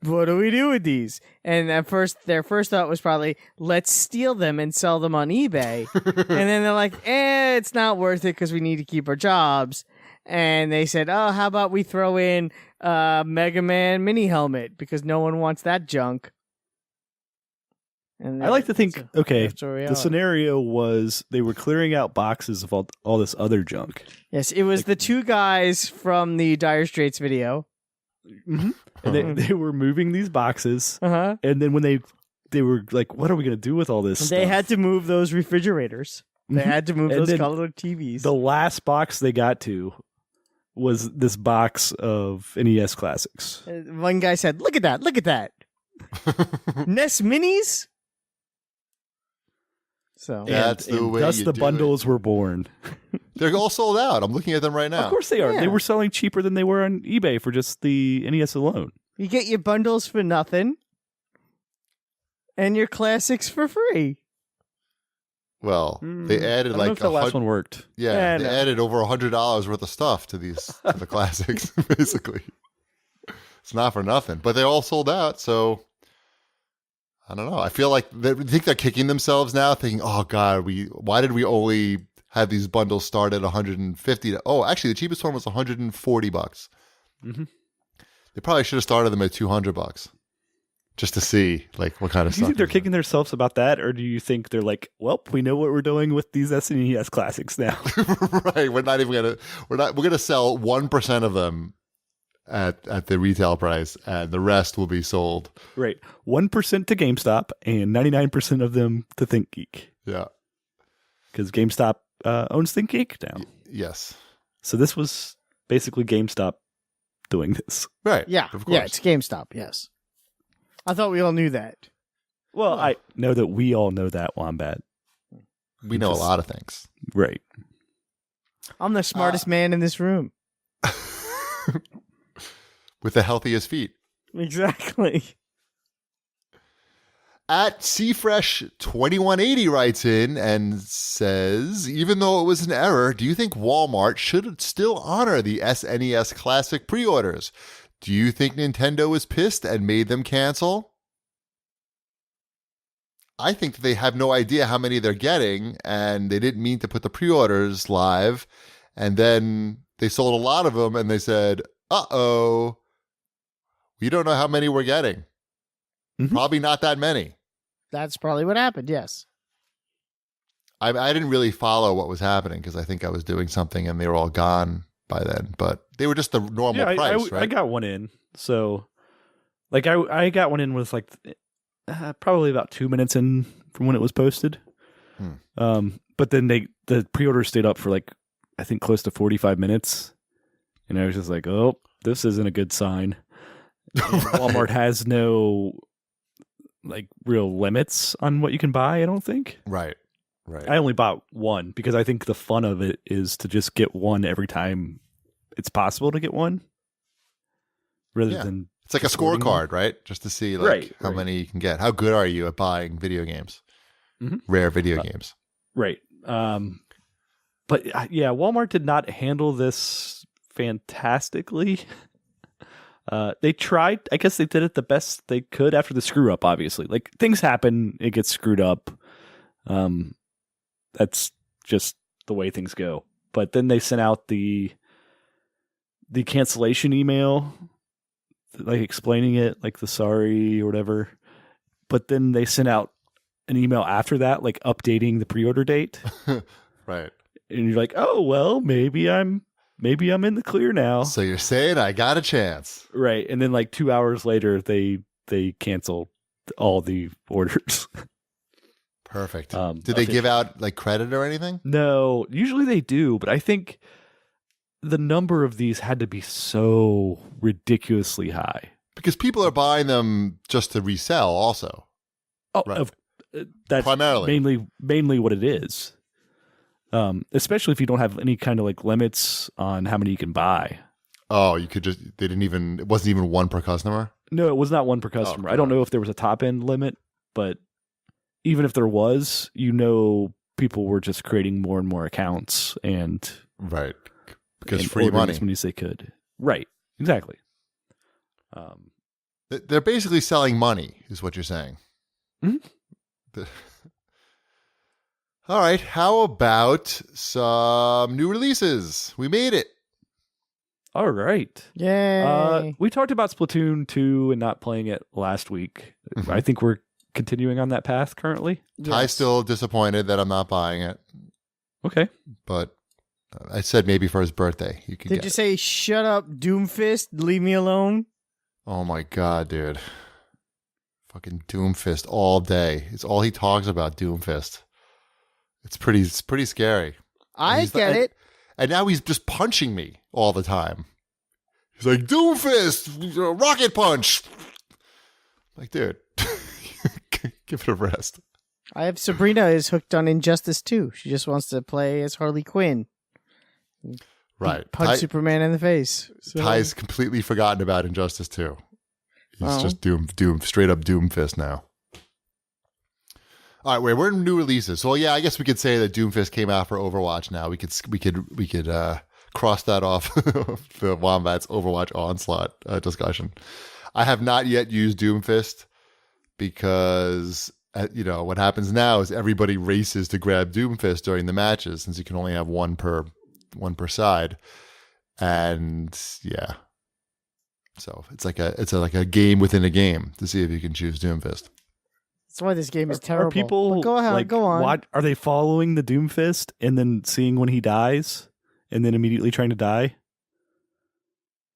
what do we do with these? And at first, their first thought was probably, let's steal them and sell them on eBay. And then they're like, it's not worth it because we need to keep our jobs. And they said, oh, how about we throw in Mega Man mini helmet because no one wants that junk. And
I like to think, okay,
that's where we
the
are.
scenario was they were clearing out boxes of all this other junk.
Yes, it was the two guys from the Dire Straits video.
Mm-hmm. And they were moving these boxes.
Uh-huh.
And then when they were like, what are we going to do with all this
They
stuff?
had to move those refrigerators. They
Mhm.
had to move
And
those
then
colored TVs.
The last box they got to was this box of NES classics.
One guy said, look at that, look at that. NES Minis? So
Yeah. That's the way
thus
you
the
do
bundles were born.
They're all sold out. I'm looking at them right now.
Of course they are.
Yeah.
They were selling cheaper than they were on eBay for just the NES alone.
you get your bundles for nothing and your classics for free.
Well, they added
I don't know
like
if the last one worked.
Yeah, they
no.
added over $100 worth of stuff to the classics, basically. It's not for nothing, but they all sold out. So I don't know. I feel like I think they're kicking themselves now, thinking, "Oh God, why did we only have these bundles start at 150? Oh, actually, the cheapest one was $140.
Mm-hmm.
They probably should have started them at $200 just to see like what kind of
Do you
stuff.
think they're
is
kicking themselves about that, or do you think they're like, well, we know what we're doing with these SNES classics now?
Right? We're gonna sell 1% of them at the retail price, and the rest will be sold.
Right. 1% to GameStop and 99% of them to ThinkGeek.
Yeah.
Because GameStop owns ThinkGeek now.
Yes.
So this was basically GameStop doing this.
Right.
Yeah,
Of course.
yeah, it's GameStop, yes. I thought we all knew that.
Well, I know that we all know that, Wombat.
We know a
Just-
lot of things.
Right.
I'm the smartest man in this room.
With the healthiest feet.
Exactly.
At CFresh2180 writes in and says, even though it was an error, do you think Walmart should still honor the SNES Classic pre-orders? Do you think Nintendo is pissed and made them cancel? I think that they have no idea how many they're getting, and they didn't mean to put the pre-orders live, and then they sold a lot of them, and they said, uh-oh, we don't know how many we're getting.
Mhm.
Probably not that many.
That's probably what happened, yes.
I didn't really follow what was happening because I think I was doing something and they were all gone by then. But they were just the normal price, right?
I got one in. So, like, I got one in with, like, probably about 2 minutes in from when it was posted. But then the pre-order stayed up for, like, I think close to 45 minutes. And I was just like, oh, this isn't a good sign. And Walmart has no, like, real limits on what you can buy, I don't think.
Right.
I only bought one because I think the fun of it is to just get one every time it's possible to get one. Rather
Yeah.
than
It's like a
just hoarding them.
scorecard, right? Just to see like how
Right.
many you can get. How good are you at buying video games?
Mhm.
Rare video games.
Right. But yeah, Walmart did not handle this fantastically. They tried. I guess they did it the best they could after the screw up, obviously. Like, things happen, it gets screwed up. That's just the way things go. But then they sent out the cancellation email, like explaining it, like the sorry or whatever. But then they sent out an email after that, like updating the pre-order date.
Right.
And you're like, oh, well, maybe I'm in the clear now.
So you're saying I got a chance.
Right. And then like 2 hours later, they cancel all the orders.
Perfect. Did they give out like credit or anything?
No, usually they do, but I think the number of these had to be so ridiculously high.
Because people are buying them just to resell also.
Oh,
right.
That's
primarily
mainly what it is. Especially if you don't have any kind of like limits on how many you can buy.
Oh, it wasn't even one per customer?
No, it was not one per customer. I don't know if there was a top end limit, but even if there was, people were just creating more and more accounts and
right. Because free money.
As many as they could. Right. Exactly.
They're basically selling money, is what you're saying.
Mm-hmm.
All right. How about some new releases? We made it.
All right.
Yay.
We talked about Splatoon 2 and not playing it last week.
Mm-hmm.
I think we're continuing on that path currently.
Yes.
I'm still disappointed that I'm not buying it.
Okay.
But I said maybe for his birthday.
Did you say, shut up, Doomfist, leave me alone?
Oh my God, dude. Fucking Doomfist all day. It's all he talks about, Doomfist. It's pretty scary.
I get it.
And now he's just punching me all the time. He's like, Doomfist, rocket punch. Like, dude, give it a rest.
I have Sabrina is hooked on Injustice 2. She just wants to play as Harley Quinn.
Right.
Punch Superman in the face. So.
Ty's completely forgotten about Injustice 2. He's just straight up Doomfist now. All right, we're in new releases. So yeah, I guess we could say that Doomfist came out for Overwatch now. We could cross that off the Wombat's Overwatch Onslaught discussion. I have not yet used Doomfist because what happens now is everybody races to grab Doomfist during the matches since you can only have one per side, and yeah, so it's like a game within a game to see if you can choose Doomfist.
That's why this game is terrible.
Are people
but go ahead, go on.
Are they following the Doomfist and then seeing when he dies and then immediately trying to die?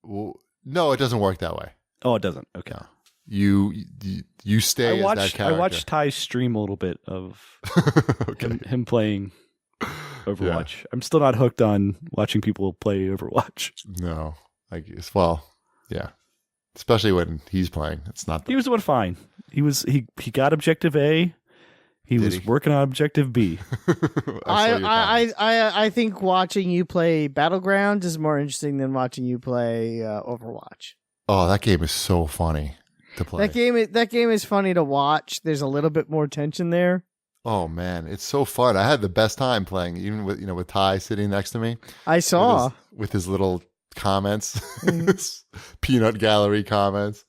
Well, no, it doesn't work that way.
Oh, it doesn't. Okay.
No. You stay as that character.
I watched Ty stream a little bit of
okay.
him playing Overwatch.
Yeah.
I'm still not hooked on watching people play Overwatch.
No, I guess. Well, yeah. Especially when he's playing. It's not.
He was doing fine. He got objective A. He was working on objective B.
I think watching you play Battlegrounds is more interesting than watching you play Overwatch.
Oh, that game is so funny to play.
That game is funny to watch. There's a little bit more tension there.
Oh man, it's so fun. I had the best time playing, even with Ty sitting next to me.
I saw
with his little comments, peanut gallery comments.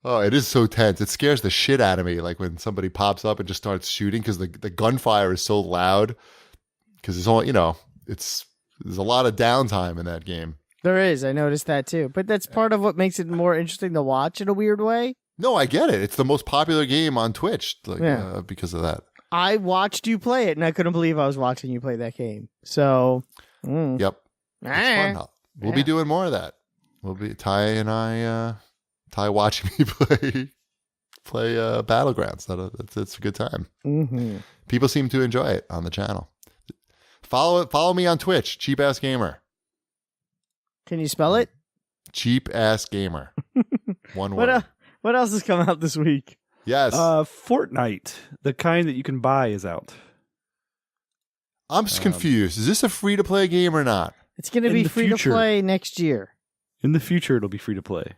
Oh, it is so tense. It scares the shit out of me. Like when somebody pops up and just starts shooting because the gunfire is so loud. Because it's all there's a lot of downtime in that game.
There is. I noticed that too. But that's part of what makes it more interesting to watch in a weird way.
No, I get it. It's the most popular game on Twitch because of that.
I watched you play it, and I couldn't believe I was watching you play that game. So,
Yep. It's fun. We'll be doing more of that. We'll be Ty and I. Ty watching me play Battlegrounds. It's a good time.
Mm-hmm.
People seem to enjoy it on the channel. Follow me on Twitch, Cheap Ass Gamer.
Can you spell it?
Cheap Ass Gamer. One word.
What else has come out this week?
Yes.
Fortnight, the kind that you can buy, is out.
I'm just confused. Is this a free-to-play game or not?
It's going to be free to play next year.
In the future, it'll be free to play.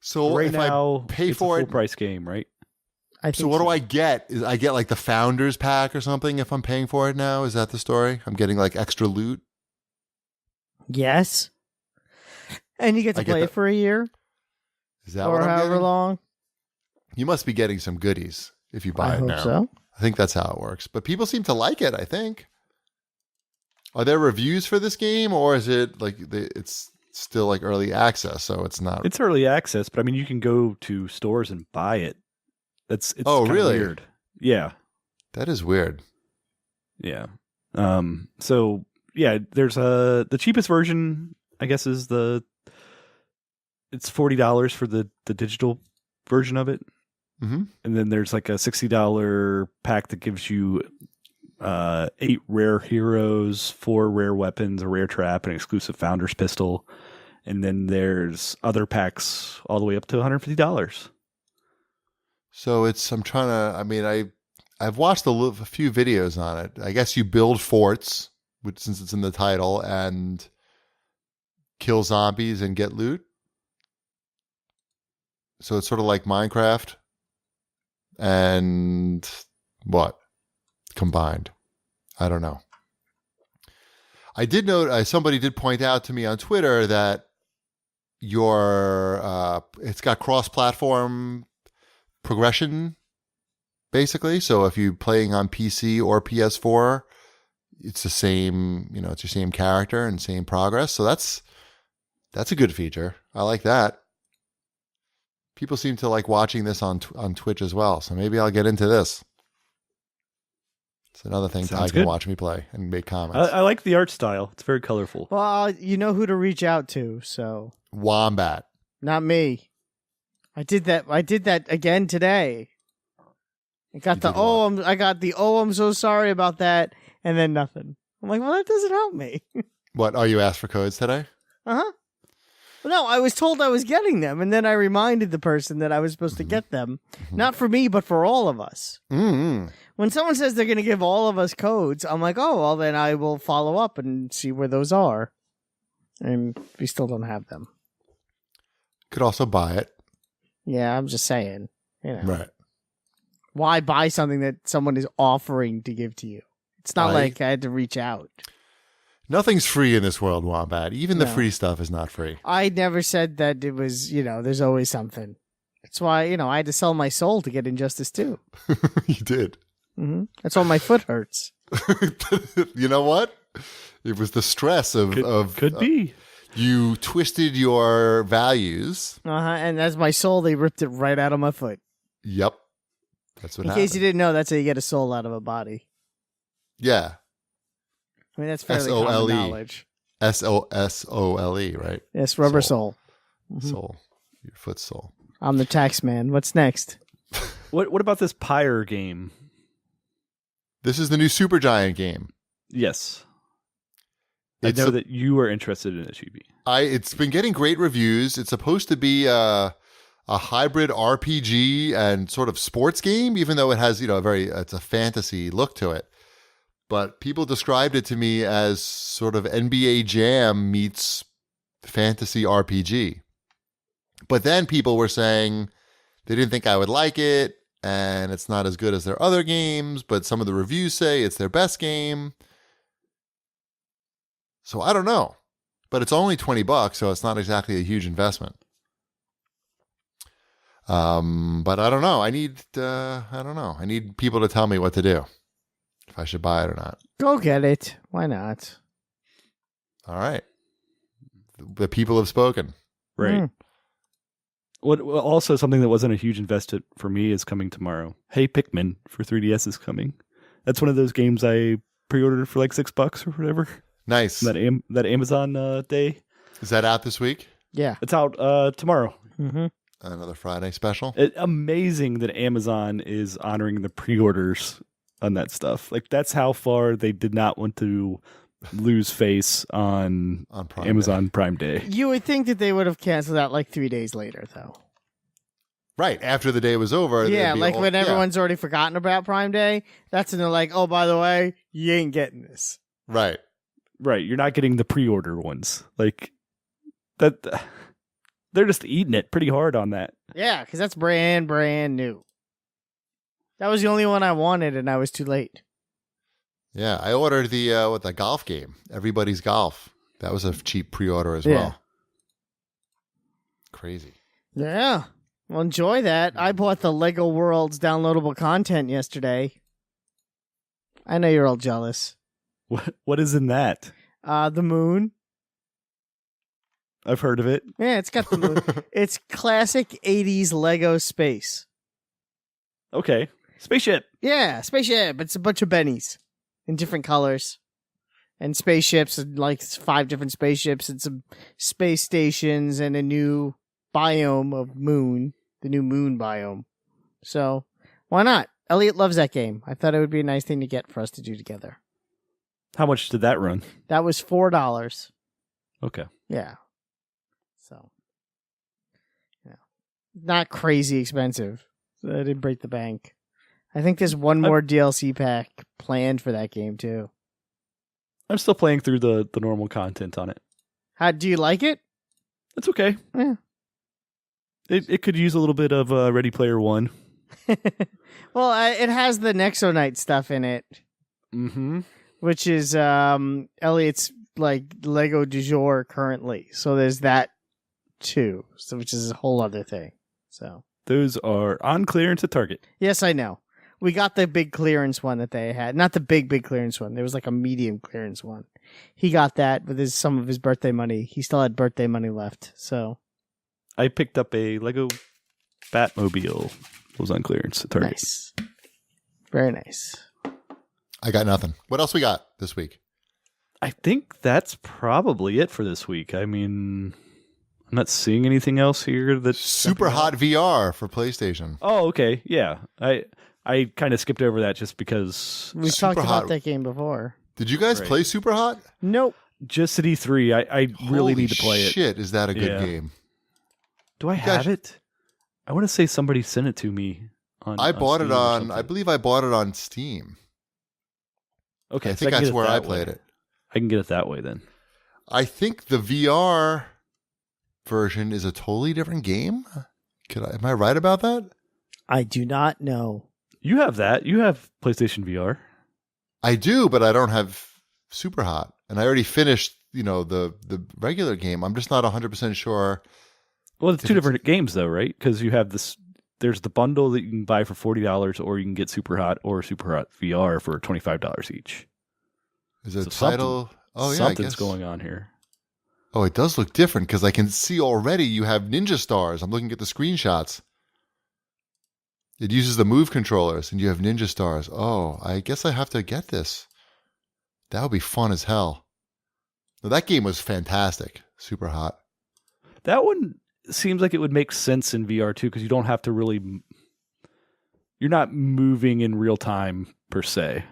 So
right
if
now,
I pay
it's
for
a full price game, right?
So what do I get? I get like the Founders Pack or something if I'm paying for it now? Is that the story? I'm getting like extra loot?
Yes. And you get to play it for a year?
Is that
or
what I'm
however
getting?
long?
You must be getting some goodies if you buy it now.
I hope so.
I think that's how it works. But people seem to like it, I think. Are there reviews for this game, or is it like it's still like early access, so it's not?
It's early access, but I mean, you can go to stores and buy it. It's
really
weird. Yeah.
That is weird.
Yeah. So yeah, there's the cheapest version, I guess, is it's $40 for the digital version of it.
Mm-hmm.
And then there's like a $60 pack that gives you 8 rare heroes, 4 rare weapons, a rare trap, an exclusive Founder's Pistol. And then there's other packs all the way up to $150.
So I've watched a few videos on it. I guess you build forts, since it's in the title, and kill zombies and get loot. So it's sort of like Minecraft and what? Combined. I don't know. I did note, somebody did point out to me on Twitter that it's got cross-platform progression, basically. So if you're playing on PC or PS4, it's the same, it's your same character and same progress. So that's a good feature. I like that. People seem to like watching this on Twitch as well. So maybe I'll get into this. It's another thing Ty can watch me play and make comments.
I like the art style. It's very colorful.
Well, you know who to reach out to, so.
Wombat.
Not me. I did that again today. I got I'm so sorry about that, and then nothing. I'm like, well, that doesn't help me.
What? Oh, you asked for codes today?
Uh-huh. Well, no, I was told I was getting them, and then I reminded the person that I was supposed to get them. Not for me, but for all of us.
Mm-hmm.
When someone says they're going to give all of us codes, I'm like, oh, well, then I will follow up and see where those are. And we still don't have them.
Could also buy it.
Yeah, I'm just saying.
Right.
Why buy something that someone is offering to give to you? It's not like I had to reach out.
Nothing's free in this world, Wombat. Even the free stuff is not free.
I never said that it was, there's always something. That's why, I had to sell my soul to get Injustice 2.
You did.
Mm-hmm. That's why my foot hurts.
You know what? It was the stress of...
Could be.
You twisted your values.
And as my soul, they ripped it right out of my foot.
Yep. That's what happened.
In case you didn't know, that's how you get a soul out of a body.
Yeah.
I mean, that's fairly common knowledge.
SOSOLE, right?
Yes, rubber soul.
Mm-hmm. Soul. Your foot soul.
I'm the tax man. What's next?
What about this Pyre game?
This is the new Supergiant game.
Yes. I know that you are interested in it, Chibi.
It's been getting great reviews. It's supposed to be a hybrid RPG and sort of sports game, even though it has, it's a fantasy look to it. But people described it to me as sort of NBA Jam meets fantasy RPG. But then people were saying they didn't think I would like it, and it's not as good as their other games, but some of the reviews say it's their best game. So I don't know. But it's only $20, so it's not exactly a huge investment. But I don't know. I need people to tell me what to do. If I should buy it or not.
Go get it. Why not?
All right. The people have spoken.
Right. Mm. What also something that wasn't a huge investment for me is coming tomorrow. Hey Pikmin for 3DS is coming. That's one of those games I pre-ordered for like $6 or whatever.
Nice.
That Amazon day.
Is that out this week?
Yeah.
It's out tomorrow.
Mm-hmm.
Another Friday special.
Amazing that Amazon is honoring the pre-orders on that stuff. Like, that's how far they did not want to lose face on Amazon Prime Day.
You would think that they would have canceled out like 3 days later, though.
Right. After the day was over.
Yeah, like when everyone's already forgotten about Prime Day, that's when they're like, oh, by the way, you ain't getting this.
Right.
Right. You're not getting the pre-order ones. Like, that. They're just eating it pretty hard on that.
Yeah, because that's brand new. That was the only one I wanted, and I was too late.
Yeah, I ordered the golf game, Everybody's Golf. That was a cheap pre-order as well. Crazy.
Yeah. Well, enjoy that. I bought the Lego Worlds downloadable content yesterday. I know you're all jealous.
What is in that?
The moon.
I've heard of it.
Yeah, it's got the moon. It's classic 80s Lego space.
Okay. Spaceship.
Yeah, spaceship. It's a bunch of bennies in different colors. And spaceships, and like 5 different spaceships and some space stations and a new biome of moon, the new moon biome. So, why not? Elliot loves that game. I thought it would be a nice thing to get for us to do together.
How much did that run?
That was $4.
Okay.
Yeah. So, yeah. Not crazy expensive. So I didn't break the bank. I think there's one more DLC pack planned for that game, too.
I'm still playing through the normal content on it.
How do you like it?
It's okay.
Yeah.
It could use a little bit of Ready Player One.
Well, it has the Nexonite stuff in it.
Mm-hmm.
Which is Elliot's like Lego du jour currently. So there's that too. So which is a whole other thing. So
those are on clearance at Target.
Yes, I know. We got the big clearance one that they had. Not the big clearance one. There was like a medium clearance one. He got that with some of his birthday money. He still had birthday money left. So
I picked up a Lego Batmobile. It was on clearance at Target.
Nice. Very nice.
I got nothing. What else we got this week?
I think that's probably it for this week. I mean, I'm not seeing anything else here that's
Super Hot VR for PlayStation.
Oh, okay. Yeah. I kind of skipped over that just because
We talked about that game before.
Did you guys play Super Hot?
Nope.
Just at E3. I really need to play it.
Shit, is that a good game?
Do I have it? I want to say somebody sent it to me.
I bought it on. I believe I bought it on Steam.
Okay,
I think that's where I played it.
I can get it that way then.
I think the VR version is a totally different game. Am I right about that?
I do not know.
You have that. You have PlayStation VR.
I do, but I don't have Super Hot. And I already finished, the regular game. I'm just not 100% sure.
Well, it's two different games though, right? Because you have this. There's the bundle that you can buy for $40, or you can get Super Hot or Super Hot VR for $25 each.
Is it a title? Oh, yeah,
something's going on here.
Oh, it does look different because I can see already you have ninja stars. I'm looking at the screenshots. It uses the Move controllers, and you have ninja stars. Oh, I guess I have to get this. That would be fun as hell. Now, that game was fantastic. Super Hot.
That one seems like it would make sense in VR too, because you don't have to really. You're not moving in real time per se.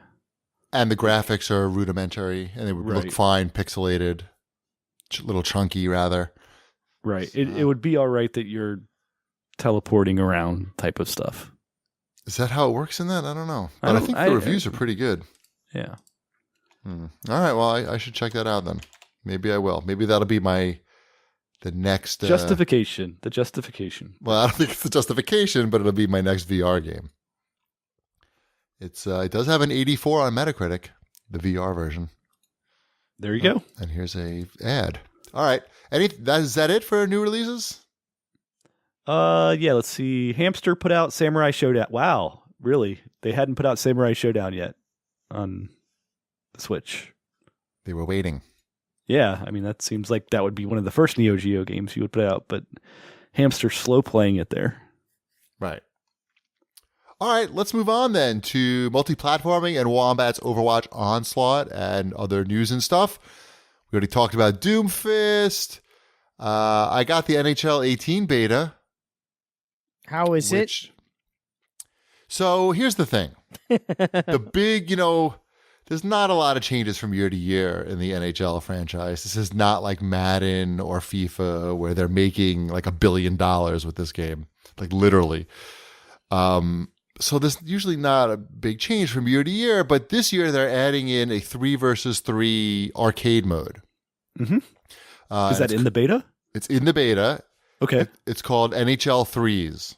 And the graphics are rudimentary, and they would look fine, pixelated, a little chunky rather.
Right. It would be all right that you're teleporting around type of stuff.
Is that how it works in that? I don't know. But I think the reviews are pretty good.
Yeah.
All right. Well, I should check that out then. Maybe I will. Maybe that'll be the next
justification. The justification.
Well, I don't think it's the justification, but it'll be my next VR game. It does have an 84 on Metacritic, the VR version.
There you go.
And here's a ad. All right. Is that it for new releases?
Yeah, let's see. Hamster put out Samurai Showdown. Wow, really? They hadn't put out Samurai Showdown yet on the Switch.
They were waiting.
Yeah, I mean, that seems like that would be one of the first Neo Geo games you would put out, but Hamster's slow playing it there.
Right. All right, let's move on then to multi-platforming and Wombat's Overwatch Onslaught and other news and stuff. We already talked about Doomfist. I got the NHL 18 beta.
How is it?
So here's the thing. The big, there's not a lot of changes from year to year in the NHL franchise. This is not like Madden or FIFA where they're making like $1 billion with this game, like literally. So there's usually not a big change from year to year, but this year they're adding in a 3 versus 3 arcade mode.
Mm-hmm. Is that in the beta?
It's in the beta.
Okay.
It's called NHL Threes.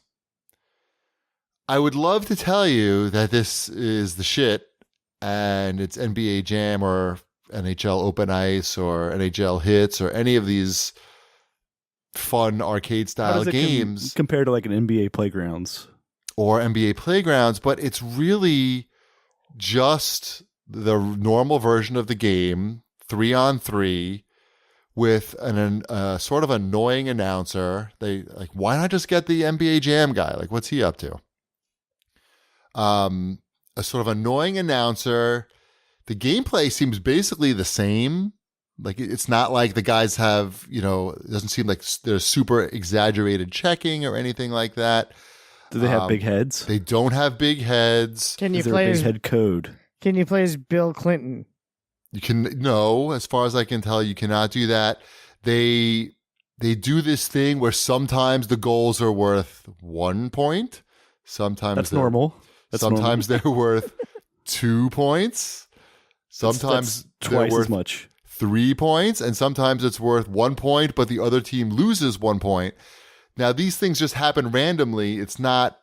I would love to tell you that this is the shit and it's NBA Jam or NHL Open Ice or NHL Hits or any of these fun arcade style games.
Compared to like an NBA Playgrounds.
Or NBA Playgrounds, but it's really just the normal version of the game, 3-on-3, with an sort of annoying announcer. Why not just get the NBA Jam guy? Like, what's he up to? a sort of annoying announcer. The gameplay seems basically the same. Like, it's not like the guys have, it doesn't seem like there's super exaggerated checking or anything like that.
Do they have big heads?
They don't have big heads.
Can you
Is there
play
a big
as
head code?
Can you play as Bill Clinton?
No, as far as I can tell, you cannot do that. They do this thing where sometimes the goals are worth 1 point. Sometimes
That's normal.
Sometimes they're worth 2 points. Sometimes
that's
they're
twice
worth
as much.
3 points, and sometimes it's worth 1 point, but the other team loses 1 point. Now, these things just happen randomly. It's not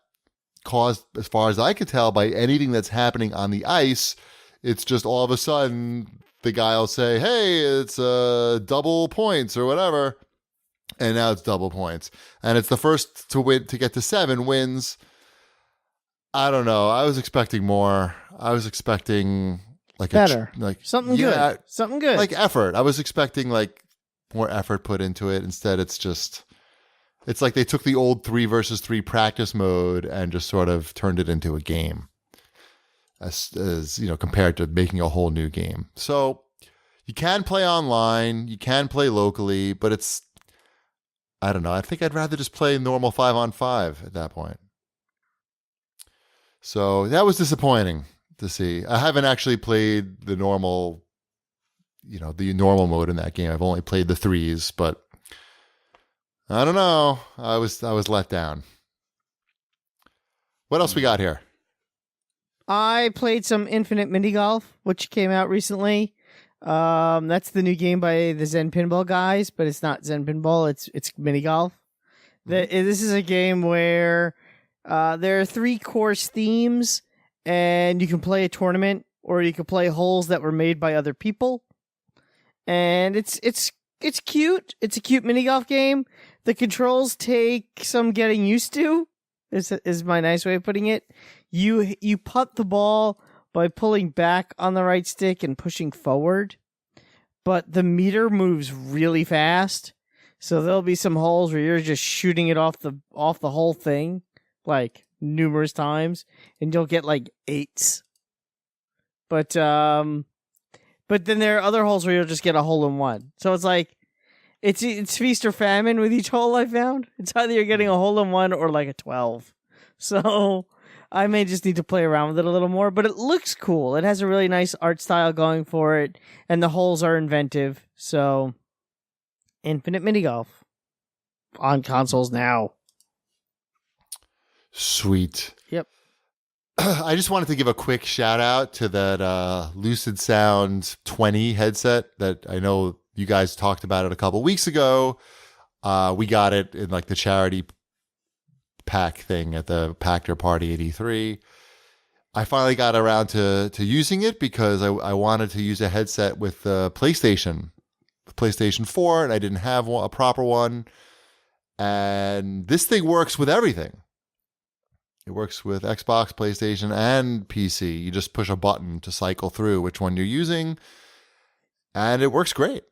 caused, as far as I could tell, by anything that's happening on the ice. It's just all of a sudden the guy will say, hey, it's double points or whatever. And now it's double points. And it's the first to win to get to 7 wins. I don't know. I was expecting more. I was expecting
Better. Something good. Something good.
Like effort. I was expecting more effort put into it. Instead, it's like they took the old 3 versus 3 practice mode and just sort of turned it into a game. As compared to making a whole new game. So you can play online, you can play locally, but I don't know. I think I'd rather just play normal 5-on-5 at that point. So that was disappointing to see. I haven't actually played the normal mode in that game. I've only played the 3s, but I don't know. I was let down. What else we got here?
I played some Infinite Mini Golf, which came out recently. That's the new game by the Zen Pinball guys, but it's not Zen Pinball. It's mini golf. This is a game where there are 3 course themes, and you can play a tournament, or you can play holes that were made by other people. And it's cute. It's a cute mini golf game. The controls take some getting used to. Is my nice way of putting it. You putt the ball by pulling back on the right stick and pushing forward, but the meter moves really fast. So there'll be some holes where you're just shooting it off the whole thing, numerous times, and you'll get 8s. But then there are other holes where you'll just get a hole in one. So it's feast or famine with each hole. I found it's either you're getting a hole in one or a 12. So I may just need to play around with it a little more, but it looks cool. It has a really nice art style going for it, and the holes are inventive. So, Infinite Mini Golf on consoles now.
Sweet.
Yep.
I just wanted to give a quick shout out to that Lucid Sound 20 headset that I know you guys talked about it a couple weeks ago. We got it in the charity pack thing at the Packer Party 83. I finally got around to using it because I wanted to use a headset with the PlayStation 4, and I didn't have a proper one. And this thing works with everything. It works with Xbox, PlayStation, and PC. You just push a button to cycle through which one you're using, and it works great.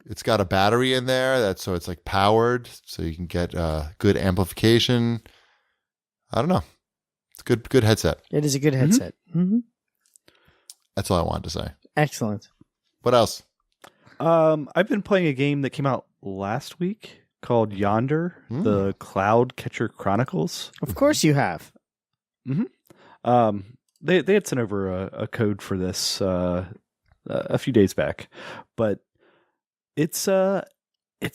It's got a battery in there so it's powered, so you can get good amplification. I don't know. It's a good headset.
It is a good headset. Mm-hmm.
That's all I wanted to say.
Excellent.
What else?
I've been playing a game that came out last week called Yonder, the Cloud Catcher Chronicles.
Of course you have.
Mm-hmm. They had sent over a code for this a few days back, but it's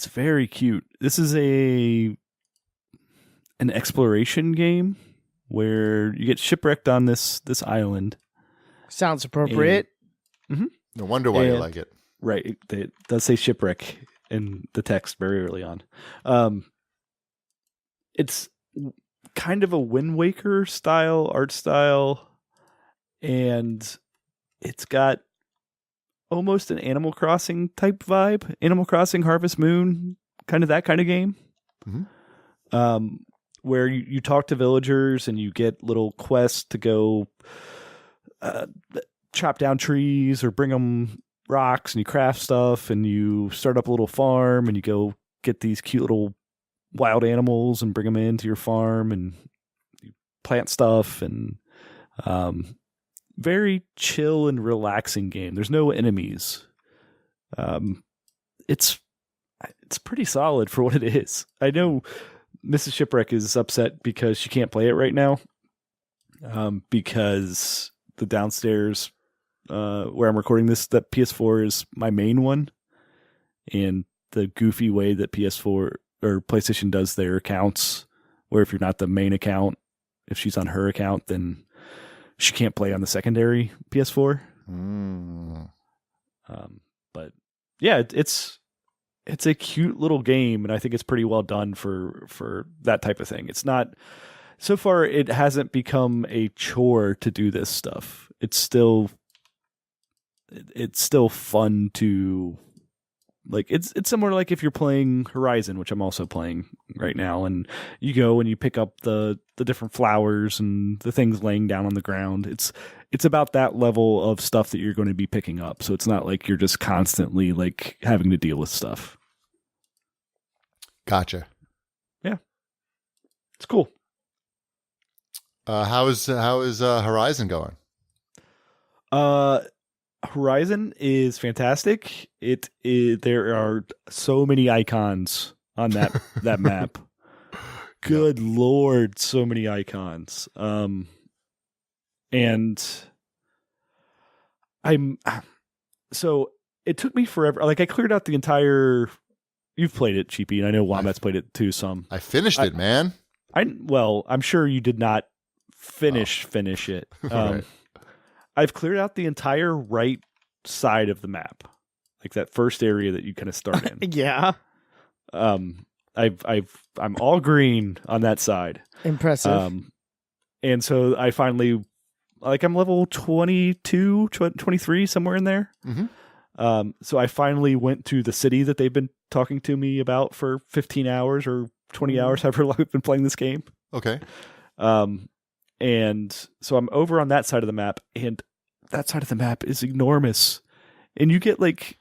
very cute. This is an exploration game where you get shipwrecked on this island. Sounds appropriate.
No wonder why you like it.
Right. It does say shipwreck in the text very early on. It's kind of a Wind Waker style art style, and it's got almost an Animal Crossing type vibe. Animal Crossing Harvest Moon, kind of that kind of game. Where you talk to villagers and you get little quests to go chop down trees or bring them rocks, and you craft stuff, and you start up a little farm, and you go get these cute little wild animals and bring them into your farm, and you plant stuff, and Very chill and relaxing game. There's no enemies. It's pretty solid for what it is. I know Mrs. Shipwreck is upset because she can't play it right now. Because the downstairs where I'm recording this, that PS4 is my main one. And the goofy way that PS4 or PlayStation does their accounts, where if you're not the main account, if she's on her account, then she can't play on the secondary PS4. But yeah, it's a cute little game, and I think it's pretty well done for that type of thing. It's not, so far it hasn't become a chore to do this stuff. It's still fun to, like, it's similar, like if you're playing Horizon, which I'm also playing right now, and you go and you pick up the different flowers and the things laying down on the ground. It's about that level of stuff that you're going to be picking up. So it's not like you're just constantly like having to deal with stuff.
Gotcha.
Yeah. It's cool.
How is Horizon going?
Horizon is fantastic. There are so many icons on that map. Good Lord, so many icons. And so it took me forever. Like, I cleared out the entire. You've played it, Cheapy, and I know Wombat's played it too. Some.
I finished it, man.
I'm sure you did not finish it.
Right.
I've cleared out the entire right side of the map, like that first area that you kind of start in.
Yeah.
I'm all green on that side.
Impressive.
And so I finally, like, I'm level 22, 23, somewhere in there.
Mm-hmm.
So I finally went to the city that they've been talking to me about for 15 hours or 20 hours, however long I've been playing this game.
Okay.
And so I'm over on that side of the map, and that side of the map is enormous. And you get like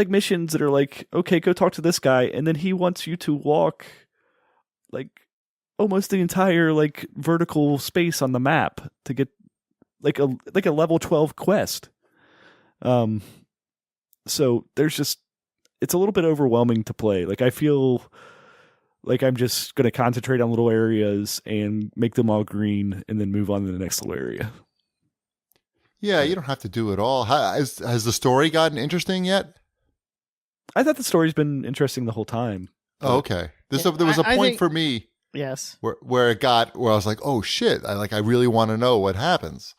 missions that are like, okay, go talk to this guy, and then he wants you to walk like almost the entire like vertical space on the map to get like a level 12 quest. So there's just, it's a little bit overwhelming to play. Like, I feel like I'm just going to concentrate on little areas and make them all green and then move on to the next little area.
Yeah, you don't have to do it all. Has the story gotten interesting yet?
I thought the story's been interesting the whole time.
Oh, okay. There was a point for me.
Yes.
Where I was like, oh shit, I really want to know what happens.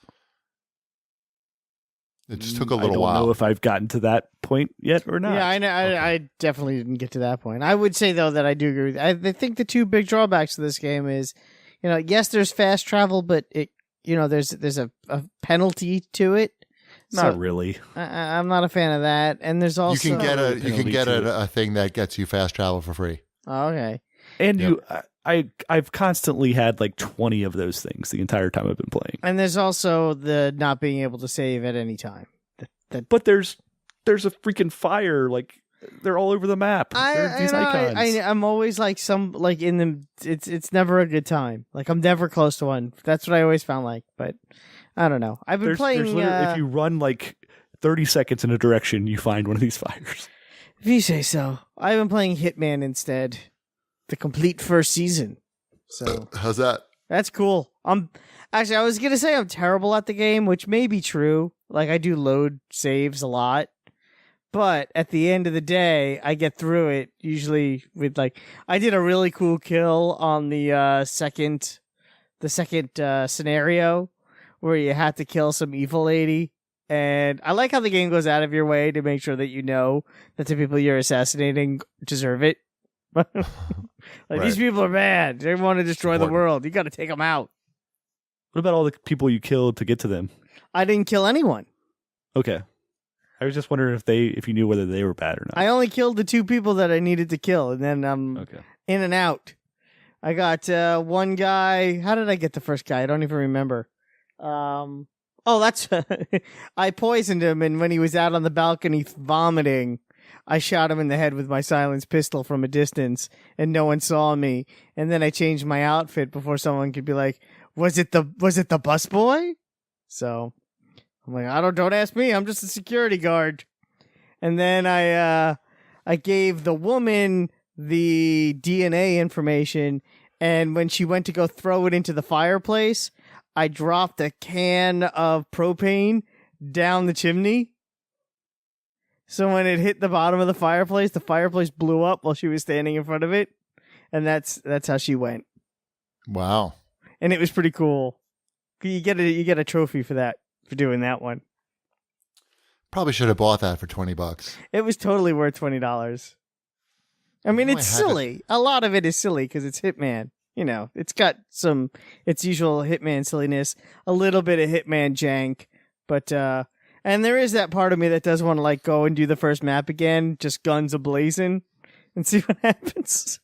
It just took a little while.
I don't know if I've gotten to that point yet or not.
Yeah, I know.
Okay.
I definitely didn't get to that point. I would say, though, that I do agree with I think the two big drawbacks to this game is, yes, there's fast travel, but there's a penalty to it.
Not really.
I'm not a fan of that. And there's also
you can get a thing that gets you fast travel for free.
Oh, okay.
And I've constantly had like 20 of those things the entire time I've been playing.
And there's also the not being able to save at any time.
But there's a freaking fire, like they're all over the map. These icons.
I'm always like in them. It's never a good time. Like, I'm never close to one. That's what I always found like. But I don't know. I've been playing.
If you run like 30 seconds in a direction, you find one of these fires.
If you say so. I've been playing Hitman instead. The complete first season. So
how's that?
That's cool. I was gonna say I'm terrible at the game, which may be true. Like, I do load saves a lot, but at the end of the day, I get through it usually with I did a really cool kill on the second scenario where you had to kill some evil lady. And I like how the game goes out of your way to make sure that that the people you're assassinating deserve it.
Right.
These people are bad. They want to destroy the world. You got to take them out.
What about all the people you killed to get to them?
I didn't kill anyone.
Okay. I was just wondering if you knew whether they were bad or not.
I only killed the two people that I needed to kill, and then I'm in and out. I got one guy. How did I get the first guy? I don't even remember. That's I poisoned him, and when he was out on the balcony vomiting, I shot him in the head with my silenced pistol from a distance, and no one saw me. And then I changed my outfit before someone could be like, was it the busboy? So I'm like, don't ask me. I'm just a security guard. And then I gave the woman the DNA information, and when she went to go throw it into the fireplace, I dropped a can of propane down the chimney. So when it hit the bottom of the fireplace blew up while she was standing in front of it, and that's how she went.
Wow.
And it was pretty cool. You get a trophy for that, for doing that one.
Probably should have bought that for $20.
It was totally worth $20. I mean, it's silly. A lot of it is silly because it's Hitman. You know, it's got its usual Hitman silliness, a little bit of Hitman jank, but and there is that part of me that does want to like go and do the first map again, just guns a-blazing, and see what happens.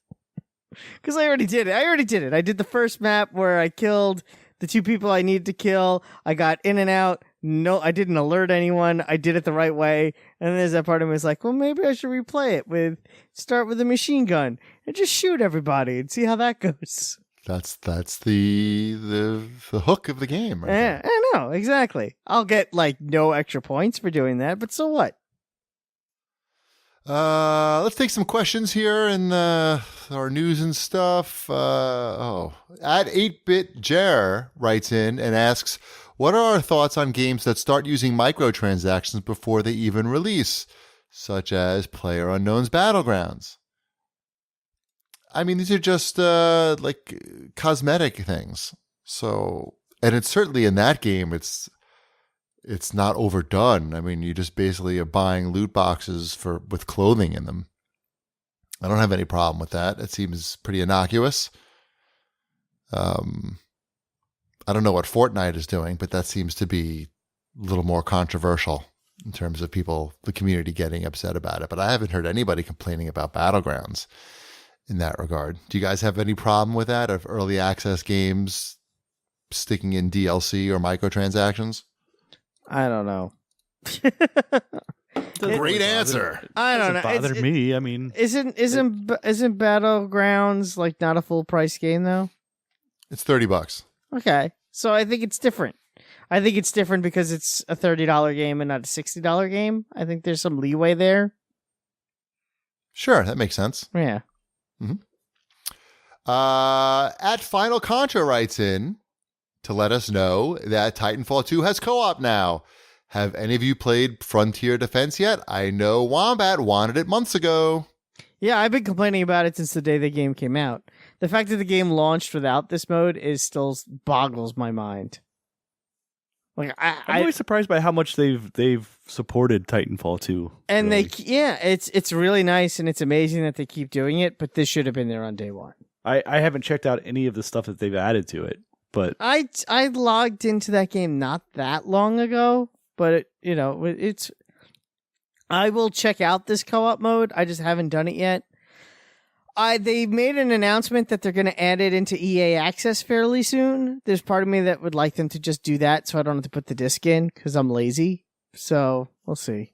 Because I already did it. I did the first map where I killed the two people I needed to kill. I got in and out. No, I didn't alert anyone. I did it the right way. And there's that part of me that's like, well, maybe I should replay it start with a machine gun and just shoot everybody and see how that goes.
That's the hook of the game. Right?
Yeah, I know, exactly. I'll get like no extra points for doing that, but so what?
Let's take some questions here in our news and stuff. At 8-Bit Jer writes in and asks, what are our thoughts on games that start using microtransactions before they even release, such as PlayerUnknown's Battlegrounds? I mean, these are just like cosmetic things. So, and it's certainly in that game, it's not overdone. I mean, you just basically are buying loot boxes with clothing in them. I don't have any problem with that. It seems pretty innocuous. I don't know what Fortnight is doing, but that seems to be a little more controversial in terms of the community getting upset about it. But I haven't heard anybody complaining about Battlegrounds in that regard. Do you guys have any problem with that, of early access games sticking in DLC or microtransactions?
I don't know.
Great answer.
I don't know.
Bother me. I mean,
isn't Battlegrounds like not a full price game though?
It's $30.
Okay, so I think it's different. I think it's different because it's a $30 game and not a $60 game. I think there's some leeway there.
Sure, that makes sense.
Yeah.
Mm-hmm. At Final Contra writes in to let us know that Titanfall 2 has co-op now. Have any of you played Frontier Defense yet? I know Wombat wanted it months ago.
Yeah, I've been complaining about it since the day the game came out. The fact that the game launched without this mode is still boggles my mind. Like
I'm really surprised by how much they've supported Titanfall 2.
And
really.
it's really nice and it's amazing that they keep doing it, but this should have been there on day one.
I haven't checked out any of the stuff that they've added to it, but
I logged into that game not that long ago, but it's I will check out this co-op mode. I just haven't done it yet. They made an announcement that they're going to add it into EA Access fairly soon. There's part of me that would like them to just do that so I don't have to put the disc in because I'm lazy. So we'll see.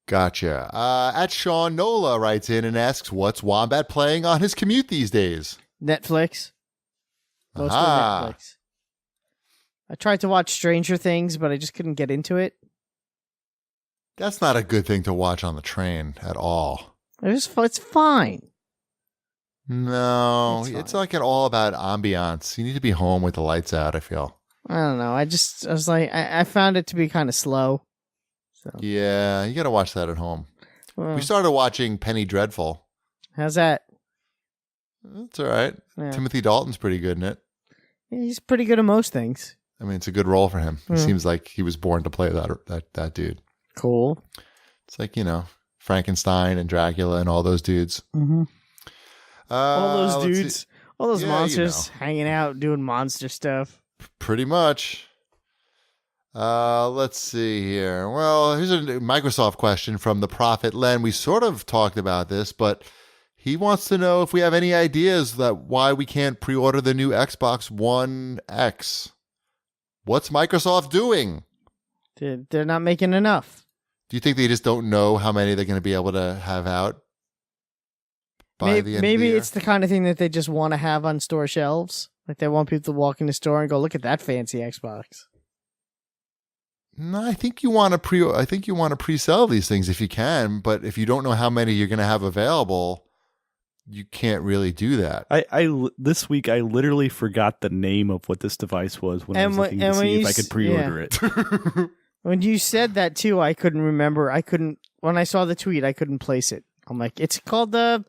Gotcha. At Sean Nola writes in and asks, what's Wombat playing on his commute these days?
Netflix. Mostly Netflix. I tried to watch Stranger Things, but I just couldn't get into it.
That's not a good thing to watch on the train at all.
It's fine.
No, it's like all about ambiance. You need to be home with the lights out, I feel.
I don't know. I was like, I found it to be kind of slow. So.
Yeah, you got to watch that at home. We started watching Penny Dreadful.
How's that?
It's all right. Yeah. Timothy Dalton's pretty good in it.
He's pretty good at most things.
I mean, it's a good role for him. He seems like he was born to play that dude.
Cool.
It's like, Frankenstein and Dracula and all those dudes.
Mm-hmm. All those dudes. All those monsters hanging out doing monster stuff.
Pretty much. Let's see here. Well, here's a Microsoft question from the Prophet Len. We sort of talked about this, but he wants to know if we have any ideas why we can't pre-order the new Xbox One X. What's Microsoft doing?
They're not making enough.
Do you think they just don't know how many they're going to be able to have out by the end of the year?
Maybe it's the kind of thing that they just want to have on store shelves. Like they want people to walk in the store and go, look at that fancy Xbox.
No, I think you want to pre-sell these things if you can, but if you don't know how many you're going to have available, you can't really do that.
This week I literally forgot the name of what this device was when I was looking to see if I could pre-order it.
When you said that too, I couldn't remember. When I saw the tweet, I couldn't place it. I'm like, it's called the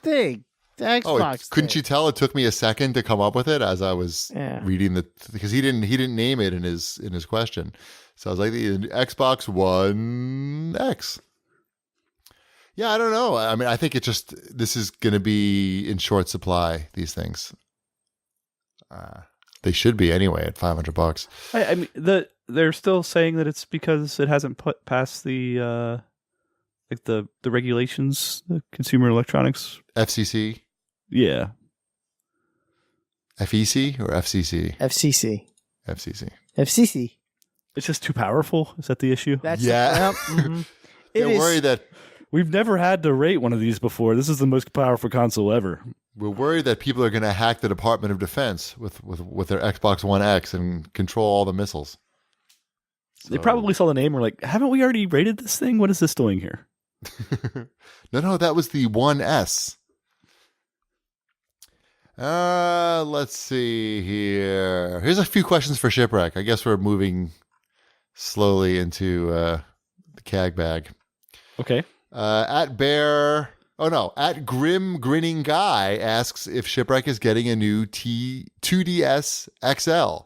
thing. The Xbox.
Couldn't you tell? It took me a second to come up with it as I was reading because he didn't name it in his question. So I was like the Xbox One X. Yeah, I don't know. I mean, I think this is going to be in short supply. These things, they should be anyway at $500.
I mean, they're still saying that it's because it hasn't passed the the regulations, the Consumer Electronics
FCC.
Yeah.
FEC or FCC?
FCC.
FCC.
FCC.
It's just too powerful. Is that the issue?
Mm-hmm.
They're worried that
we've never had to rate one of these before. This is the most powerful console ever.
We're worried that people are going to hack the Department of Defense with their Xbox One X and control all the missiles. So.
They probably saw the name and were like, haven't we already rated this thing? What is this doing here?
No, that was the One S. Let's see here. Here's a few questions for Shipwreck. I guess we're moving slowly into the CAG bag.
Okay.
At Grim Grinning Guy asks if Shipwreck is getting a new 2DS XL.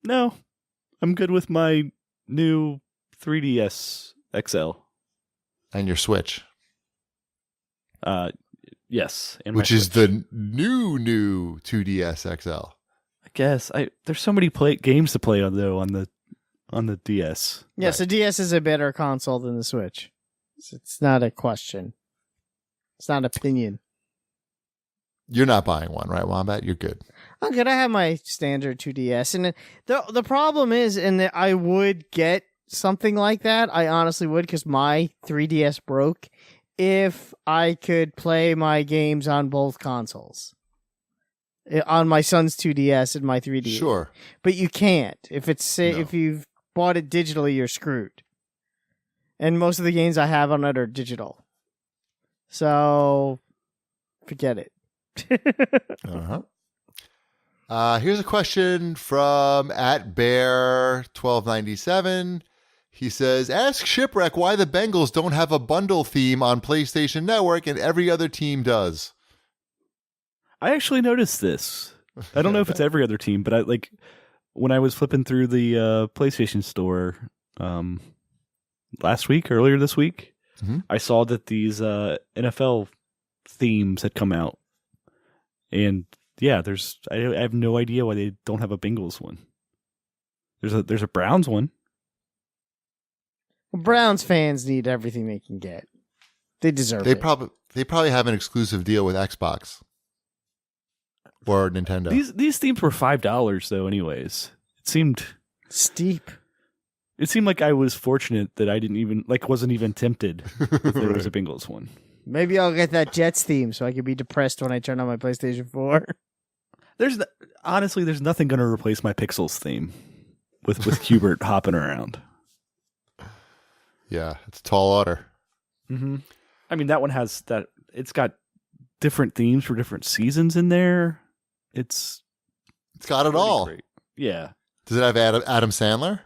No, I'm good with my new 3DS XL.
And your Switch.
Yes.
Which is the new 2DS XL.
I guess. There's so many games to play on though on the DS.
Yes, the DS is a better console than the Switch. It's not a question. It's not an opinion.
You're not buying one, right, Wombat? You're good.
I'm good. I have my standard 2DS, and the problem is, that I would get something like that. I honestly would, because my 3DS broke. If I could play my games on both consoles, on my son's 2DS and my 3DS,
sure,
but you can't. If you've bought it digitally, you're screwed. And most of the games I have on it are digital, so forget it.
Here's a question from @Bear1297. He says, ask Shipwreck why the Bengals don't have a bundle theme on PlayStation Network and every other team does.
I actually noticed this. I don't know if it's every other team, but when I was flipping through the PlayStation Store earlier this week, I saw that these NFL themes had come out. And yeah, I have no idea why they don't have a Bengals one. There's a Browns one.
Browns fans need everything they can get. They deserve it.
They probably have an exclusive deal with Xbox or Nintendo.
These themes were $5 though. Anyways, it seemed
steep.
It seemed like I was fortunate that I wasn't even tempted if there was a Bengals one.
Maybe I'll get that Jets theme so I can be depressed when I turn on my PlayStation 4.
There's nothing going to replace my Pixels theme with Hubert hopping around.
Yeah, it's a tall order.
Mm-hmm. I mean, that one has that. It's got different themes for different seasons in there. It's
got it all.
Great. Yeah.
Does it have Adam Sandler?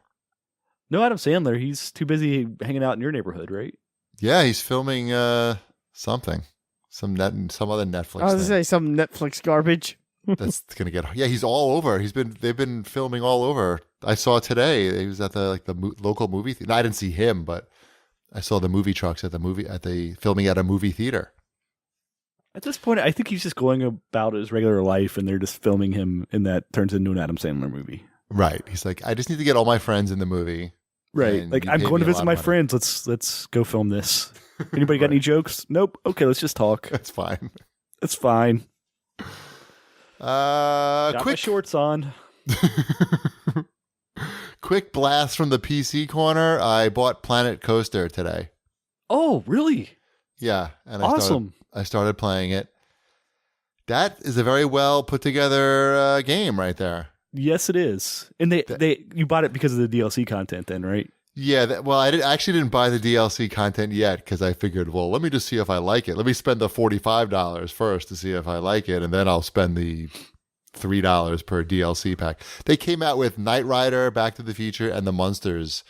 No, Adam Sandler. He's too busy hanging out in your neighborhood, right?
Yeah, he's filming something, some other Netflix.
I was gonna say some Netflix garbage.
That's gonna get. Yeah, he's all over. They've been filming all over. I saw today he was at the local movie. No, I didn't see him, but I saw the movie trucks at the filming at a movie theater.
At this point, I think he's just going about his regular life, and they're just filming him, and that turns into an Adam Sandler movie.
Right. He's like, I just need to get all my friends in the movie.
Right. Like, I'm going to visit my friends. Let's go film this. Anybody got any jokes? Nope. Okay, let's just talk.
That's fine.
It's fine.
Got
my shorts on.
Quick blast from the PC corner. I bought Planet Coaster today.
Oh, really?
Yeah. And
awesome.
I started playing it. That is a very well put together game right there.
Yes, it is. And you bought it because of the DLC content then, right?
Yeah, well, I actually didn't buy the DLC content yet because I figured, well, let me just see if I like it. Let me spend the $45 first to see if I like it, and then I'll spend the $3 per DLC pack. They came out with Knight Rider, Back to the Future, and the Munsters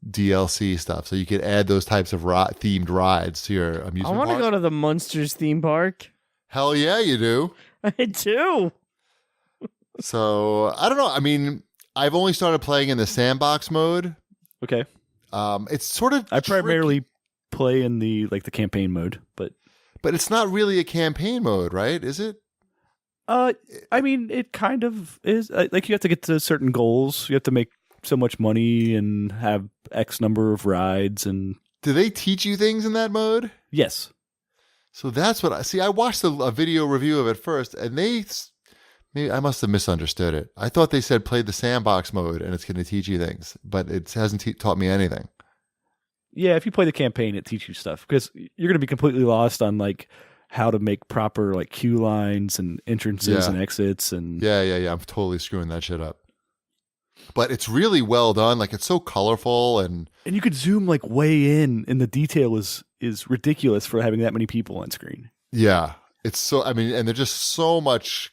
DLC stuff, so you could add those types of themed rides to your amusement park.
I want to go to the Munsters theme park.
Hell yeah, you do.
I do.
So, I don't know. I mean, I've only started playing in the sandbox mode.
Okay.
It's sort of
I primarily play in the campaign mode, but
it's not really a campaign mode, right? Is it?
I mean, it kind of is. Like, you have to get to certain goals. You have to make so much money and have X number of rides. And
do they teach you things in that mode?
Yes.
So that's what I see. I watched a video review of it first, and maybe I must have misunderstood it. I thought they said play the sandbox mode and it's going to teach you things, but it hasn't taught me anything.
Yeah, if you play the campaign, it teaches you stuff because you're going to be completely lost on how to make proper queue lines and entrances and exits and
yeah. I'm totally screwing that shit up. But it's really well done. It's so colorful and
you could zoom way in, and the detail is ridiculous for having that many people on screen.
Yeah, it's so. I mean, and there's just so much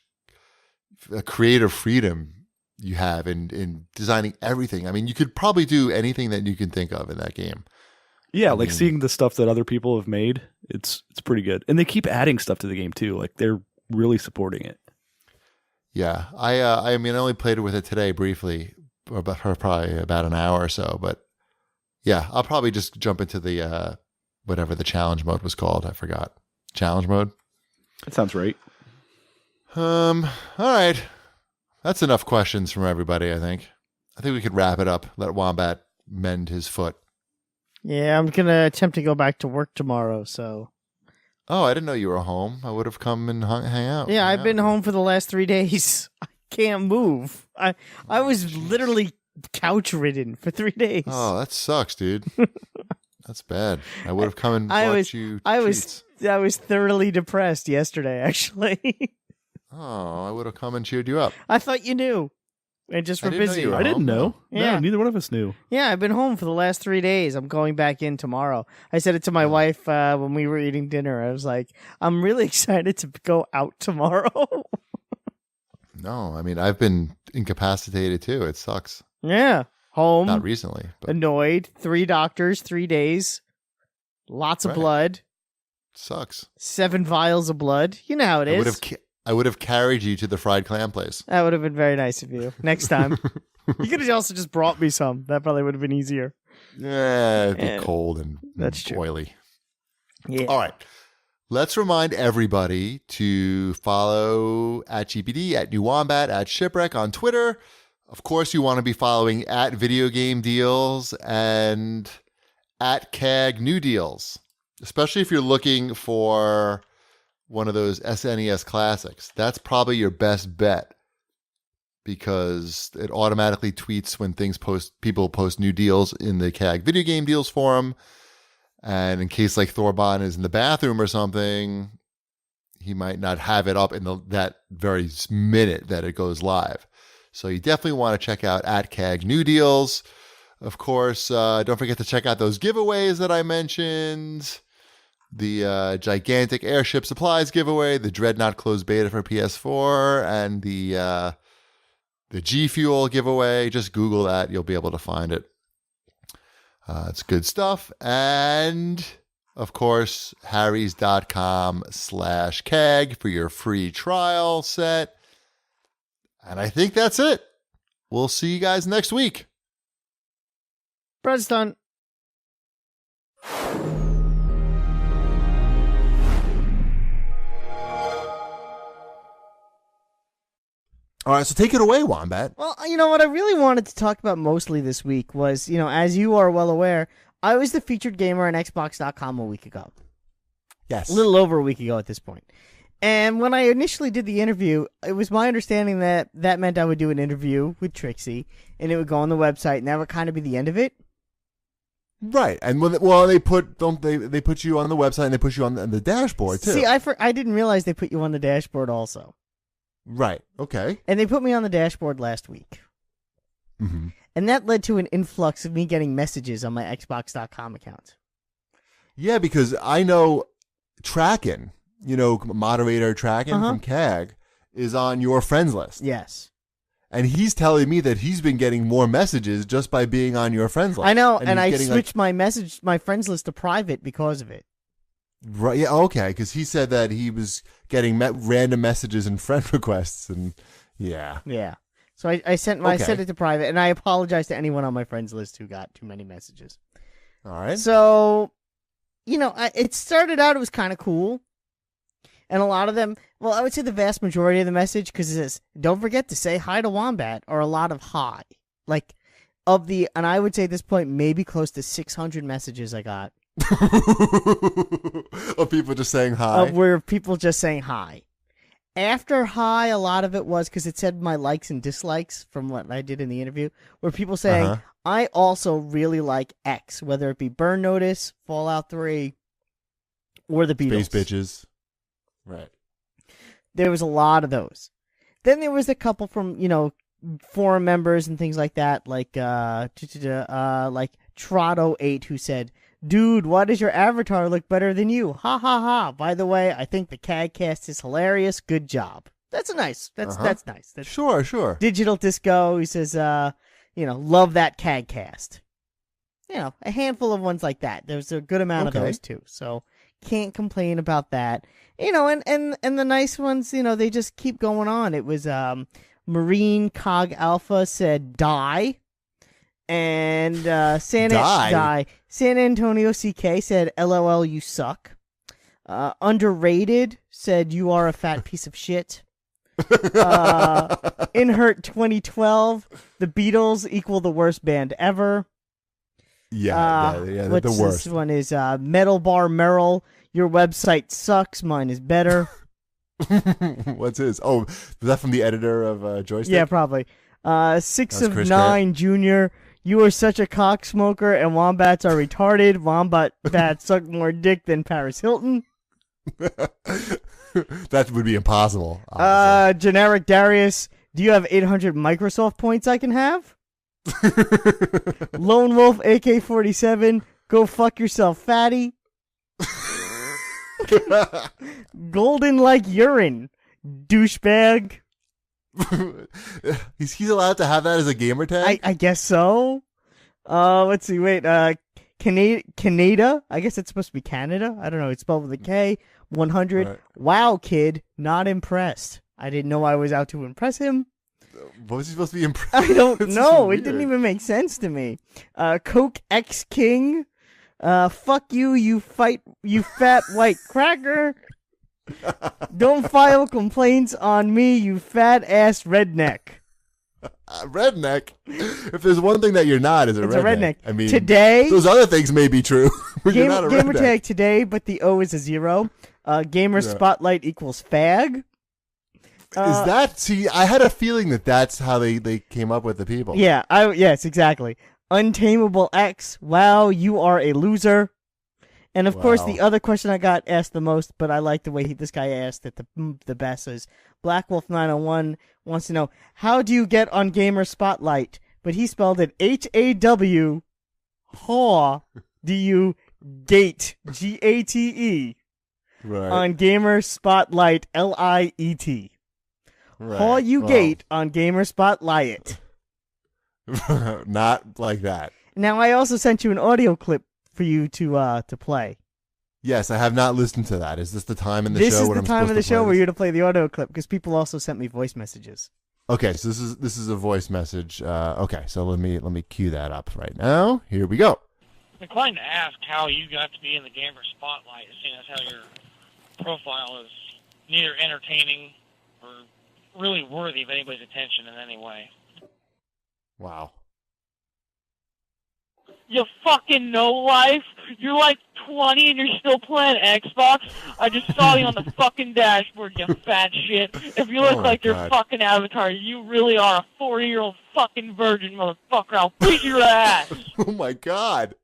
creative freedom you have in designing everything. I mean, you could probably do anything that you can think of in that game.
Yeah, seeing the stuff that other people have made, it's pretty good. And they keep adding stuff to the game too. They're really supporting it.
Yeah, I mean, I only played with it today briefly, for probably about an hour or so. But yeah, I'll probably just jump into the whatever the challenge mode was called. I forgot. Challenge mode.
That sounds right.
All right. That's enough questions from everybody, I think. I think we could wrap it up. Let Wombat mend his foot.
Yeah, I'm going to attempt to go back to work tomorrow, so.
Oh, I didn't know you were home. I would have come and hang out.
Yeah, I've been home for the last 3 days. I can't move. I was literally couch ridden for 3 days.
Oh, that sucks, dude. That's bad. I would have come and bought you treats.
I was thoroughly depressed yesterday, actually.
Oh, I would have come and cheered you up.
I thought you knew. And just for busy.
I didn't know.
Yeah.
No, neither one of us knew.
Yeah, I've been home for the last 3 days. I'm going back in tomorrow. I said it to my wife when we were eating dinner. I was like, I'm really excited to go out tomorrow.
No, I mean, I've been incapacitated too. It sucks.
Yeah. Home.
Not recently. But
annoyed. 3 doctors, 3 days. Lots of blood.
Sucks.
7 vials of blood. You know how it is.
I would have carried you to the fried clam place.
That would have been very nice of you. Next time. You could have also just brought me some. That probably would have been easier.
Yeah, it'd be cold and oily.
Yeah.
All right. Let's remind everybody to follow at GPD, at New Wombat, at Shipwreck on Twitter. Of course, you want to be following at Video Game Deals and at CAG New Deals, especially if you're looking for one of those SNES classics. That's probably your best bet because it automatically tweets when people post new deals in the CAG Video Game Deals forum. And in case Thorbon is in the bathroom or something, he might not have it up in that very minute that it goes live. So you definitely want to check out at CAG New Deals. Of course, don't forget to check out those giveaways that I mentioned. The gigantic airship supplies giveaway, the Dreadnought closed beta for PS4, and the G Fuel giveaway. Just Google that. You'll be able to find it. It's good stuff. And, of course, harrys.com/CAG for your free trial set. And I think that's it. We'll see you guys next week.
Bread's done.
All right, so take it away, Wombat.
Well, you know what I really wanted to talk about mostly this week was, as you are well aware, I was the featured gamer on Xbox.com a week ago.
Yes.
A little over a week ago at this point. And when I initially did the interview, it was my understanding that meant I would do an interview with Trixie, and it would go on the website, and that would kind of be the end of it.
Right, and they put they put you on the website and they put you on the dashboard too.
See, I didn't realize they put you on the dashboard also.
Right. Okay.
And they put me on the dashboard last week.
Mm-hmm.
And that led to an influx of me getting messages on my Xbox.com account.
Yeah, because I know Tracken, moderator Tracken from CAG, is on your friends list.
Yes.
And he's telling me that he's been getting more messages just by being on your friends list.
I know, and I switched my friends list to private because of it.
Right? Yeah. Okay. Because he said that he was getting random messages and friend requests, and yeah.
Yeah. So I sent it to private, and I apologize to anyone on my friends list who got too many messages.
All right.
So, it started out, it was kind of cool. And a lot of them, well, I would say the vast majority of the message, because it says, don't forget to say hi to Wombat, or a lot of hi. And I would say at this point, maybe close to 600 messages I got.
Of people just saying hi?
Where people just saying hi. After hi, a lot of it was, because it said my likes and dislikes from what I did in the interview, were people saying, I also really like X, whether it be Burn Notice, Fallout 3, or the Beatles.
Space Bitches. Right.
There was a lot of those. Then there was a couple from, forum members and things like that, like Trotto8, who said, dude, why does your avatar look better than you? Ha ha ha. By the way, I think the CAGcast is hilarious. Good job. That's nice. That's nice. That's
Sure.
Digital Disco, he says, love that CAGcast. A handful of ones like that. There's a good amount of those too. So can't complain about that. And the nice ones, they just keep going on. It was Marine Cog Alpha said die. And San Antonio CK said LOL you suck. Underrated said you are a fat piece of shit. Inhert 2012, the Beatles equal the worst band ever.
Yeah, the worst.
This one is Metal Bar Merrill. Your website sucks. Mine is better.
What's his? Oh, was that from the editor of Joystick?
Yeah, probably. 6 of 9 Junior. You are such a cock smoker, and wombats are retarded. Wombats suck more dick than Paris Hilton.
That would be impossible.
Generic Darius. Do you have 800 Microsoft points I can have? Lone Wolf AK-47. Go fuck yourself, fatty. Golden like urine, douchebag.
He's allowed to have that as a gamer tag?
I guess so. Let's see. Wait. Canada. I guess it's supposed to be Canada. I don't know. It's spelled with a K. 100. Right. Wow, kid. Not impressed. I didn't know I was out to impress him.
What was he supposed to be impressed?
I don't know. It didn't even make sense to me. Coke X King. Fuck you, you fat white cracker. Don't file complaints on me, you fat ass redneck.
Redneck? If there's one thing that you're not, it's a redneck. I mean,
today,
those other things may be true. But you're not a
gamer
redneck.
tag today, but the O is a 0. Gamer spotlight equals fag.
Is that? See, I had a feeling that that's how they came up with the people.
Yeah, yes, exactly. Untamable X. Wow, you are a loser. And of course, the other question I got asked the most, but I like the way this guy asked it the best, is Black Wolf 901 wants to know, how do you get on Gamer Spotlight? But he spelled it HAW. Haw. Do you gate? GATE.
Right.
On Gamer Spotlight LIET.
Right.
Haw you gate on Gamer Spotlight.
Not like that.
Now I also sent you an audio clip for you to play.
Yes, I have not listened to that. Is this the time in the
this
show?
This
when
is the
I'm
time of the show
this?
where you're to play the audio clip, because people also sent me voice messages.
Okay, so this is a voice message. Okay, so let me cue that up right now. Here we go.
I'm inclined to ask how you got to be in the gamer spotlight, seeing as how your profile is neither entertaining or really worthy of anybody's attention in any way.
Wow.
You fucking know life? You're like 20 and you're still playing Xbox? I just saw you on the fucking dashboard, you fat shit. If you look like your fucking avatar, you really are a 40-year-old fucking virgin, motherfucker. I'll beat your ass.
Oh my god.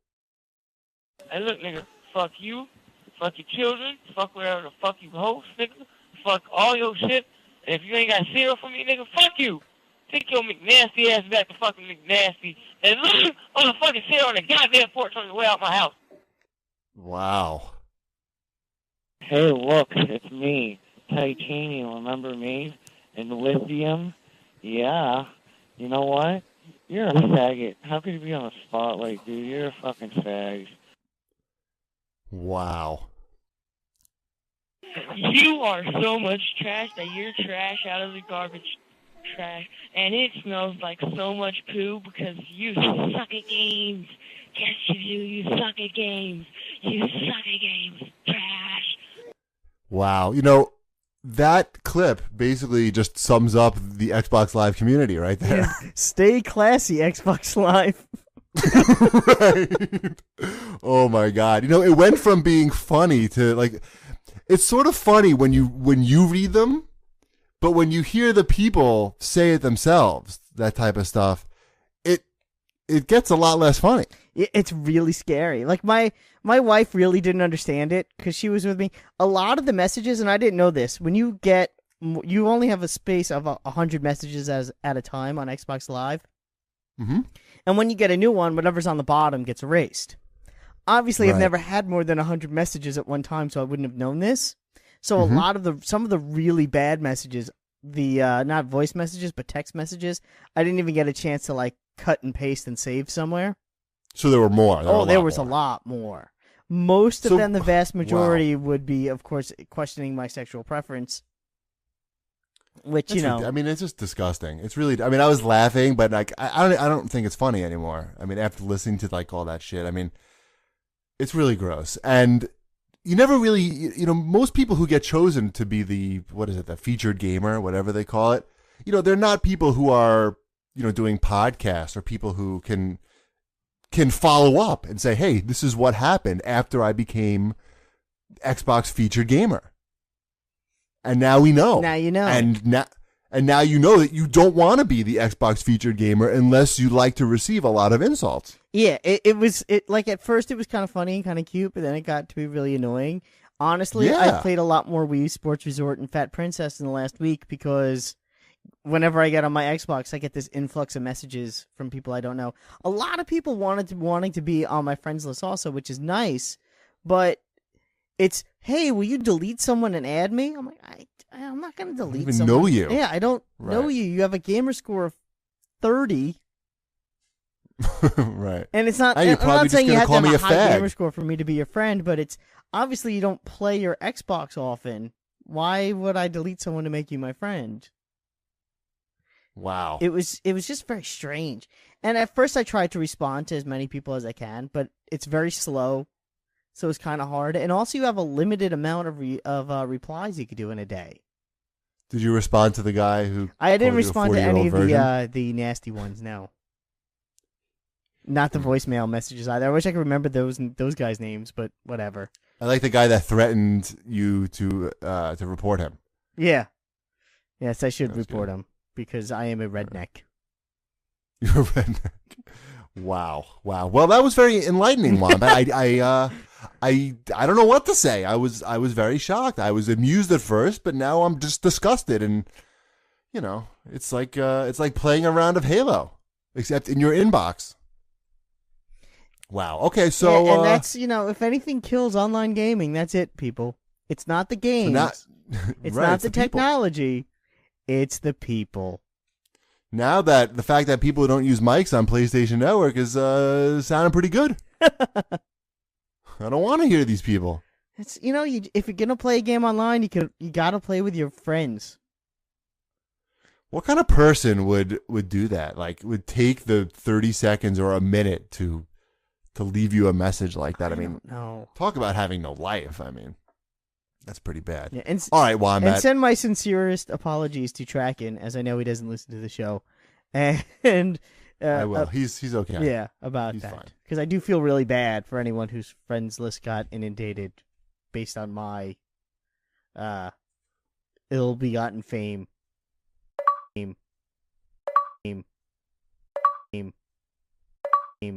And look, nigga, fuck you, fuck your children, fuck whatever the fuck you host, nigga, fuck all your shit. And if you ain't got cereal for me, nigga, fuck you. Take your McNasty ass back to fucking McNasty and look on the fucking cereal on the goddamn porch on your way out my house.
Wow.
Hey, look, it's me, Titanium, remember me? And Lithium? Yeah. You know what? You're a faggot. How could you be on the spotlight, dude? You're a fucking fag.
Wow.
You are so much trash that you're trash out of the garbage trash, and it smells like so much poo because you suck at games. Yes, you do. You suck at games. You suck at games. Trash.
Wow. You know, that clip basically just sums up the Xbox Live community right there.
Yeah. Stay classy, Xbox Live.
Right. Oh my God. You know, it went from being funny to like, it's sort of funny when you read them, but when you hear the people say it themselves, that type of stuff, it gets a lot less funny.
It's really scary. Like my wife really didn't understand it because she was with me. A lot of the messages, and I didn't know this, when you only have a space of 100 messages at a time on Xbox Live.
Mm-hmm.
And when you get a new one, whatever's on the bottom gets erased. Obviously,
Right.
I've never had more than 100 messages at one time, so I wouldn't have known this. So some of the really bad messages, the not voice messages but text messages, I didn't even get a chance to like cut and paste and save somewhere.
So there were more.
There was a lot more. Most of
So-
them, the vast majority, would be, of course, questioning my sexual preference. Which,
That's I mean, it's just disgusting. It's really. I mean, I was laughing, but like, I don't think it's funny anymore. I mean, after listening to like all that shit, I mean, it's really gross. And you never really, most people who get chosen to be the featured gamer, whatever they call it, they're not people who are, doing podcasts or people who can follow up and say, hey, this is what happened after I became Xbox featured gamer. And now we know.
Now you know.
And now you know that you don't want to be the Xbox featured gamer unless you like to receive a lot of insults.
Yeah, it was like at first it was kind of funny and kind of cute, but then it got to be really annoying. Honestly,
Yeah.
I played a lot more Wii Sports Resort and Fat Princess in the last week because whenever I get on my Xbox, I get this influx of messages from people I don't know. A lot of people wanting to be on my friends list also, which is nice, but it's, hey, will you delete someone and add me? I'm like, I'm not going to delete
even
someone.
know you.
Yeah, I don't know
Right.
you. You have a gamer score of 30.
Right.
And it's not.
Hey, you're
I'm
probably
not
just
saying you
gonna
have to
call
have
me
a
a
high
fag.
gamer score for me to be your friend, but it's obviously you don't play your Xbox often. Why would I delete someone to make you my friend?
Wow.
It was just very strange. And at first, I tried to respond to as many people as I can, but it's very slow, so it's kind of hard. And also, you have a limited amount of replies you could do in a day.
Did you respond to the guy who?
I didn't
called you a
respond to any of
40-year-old version?
the nasty ones. No. Not the voicemail messages either. I wish I could remember those guys' names, but whatever.
I like the guy that threatened you to report him.
Yeah. Yes, I should
That's
report
good.
him because I am a redneck.
You're a redneck. Wow. Well, that was very enlightening, Wombat. I don't know what to say. I was very shocked. I was amused at first, but now I'm just disgusted. And it's like playing a round of Halo, except in your inbox. Wow. Okay, so
Yeah, and that's, if anything kills online gaming, that's it, people. It's not the games. It's
right,
not the
people.
technology. It's the people.
Now that the fact that people don't use mics on PlayStation Network is sounding pretty good. I don't want to hear these people.
It's if you're gonna play a game online, you gotta play with your friends.
What kind of person would do that? Like, would take the 30 seconds or a minute to leave you a message like that? I mean,
no.
talk about having no life. I mean, that's pretty bad.
Yeah, and
All right, Wombat.
And send my sincerest apologies to Tracken, as I know he doesn't listen to the show. And
I will. He's okay.
Yeah, about
He's
that.
fine.
Because I do feel really bad for anyone whose friends list got inundated based on my ill-begotten fame.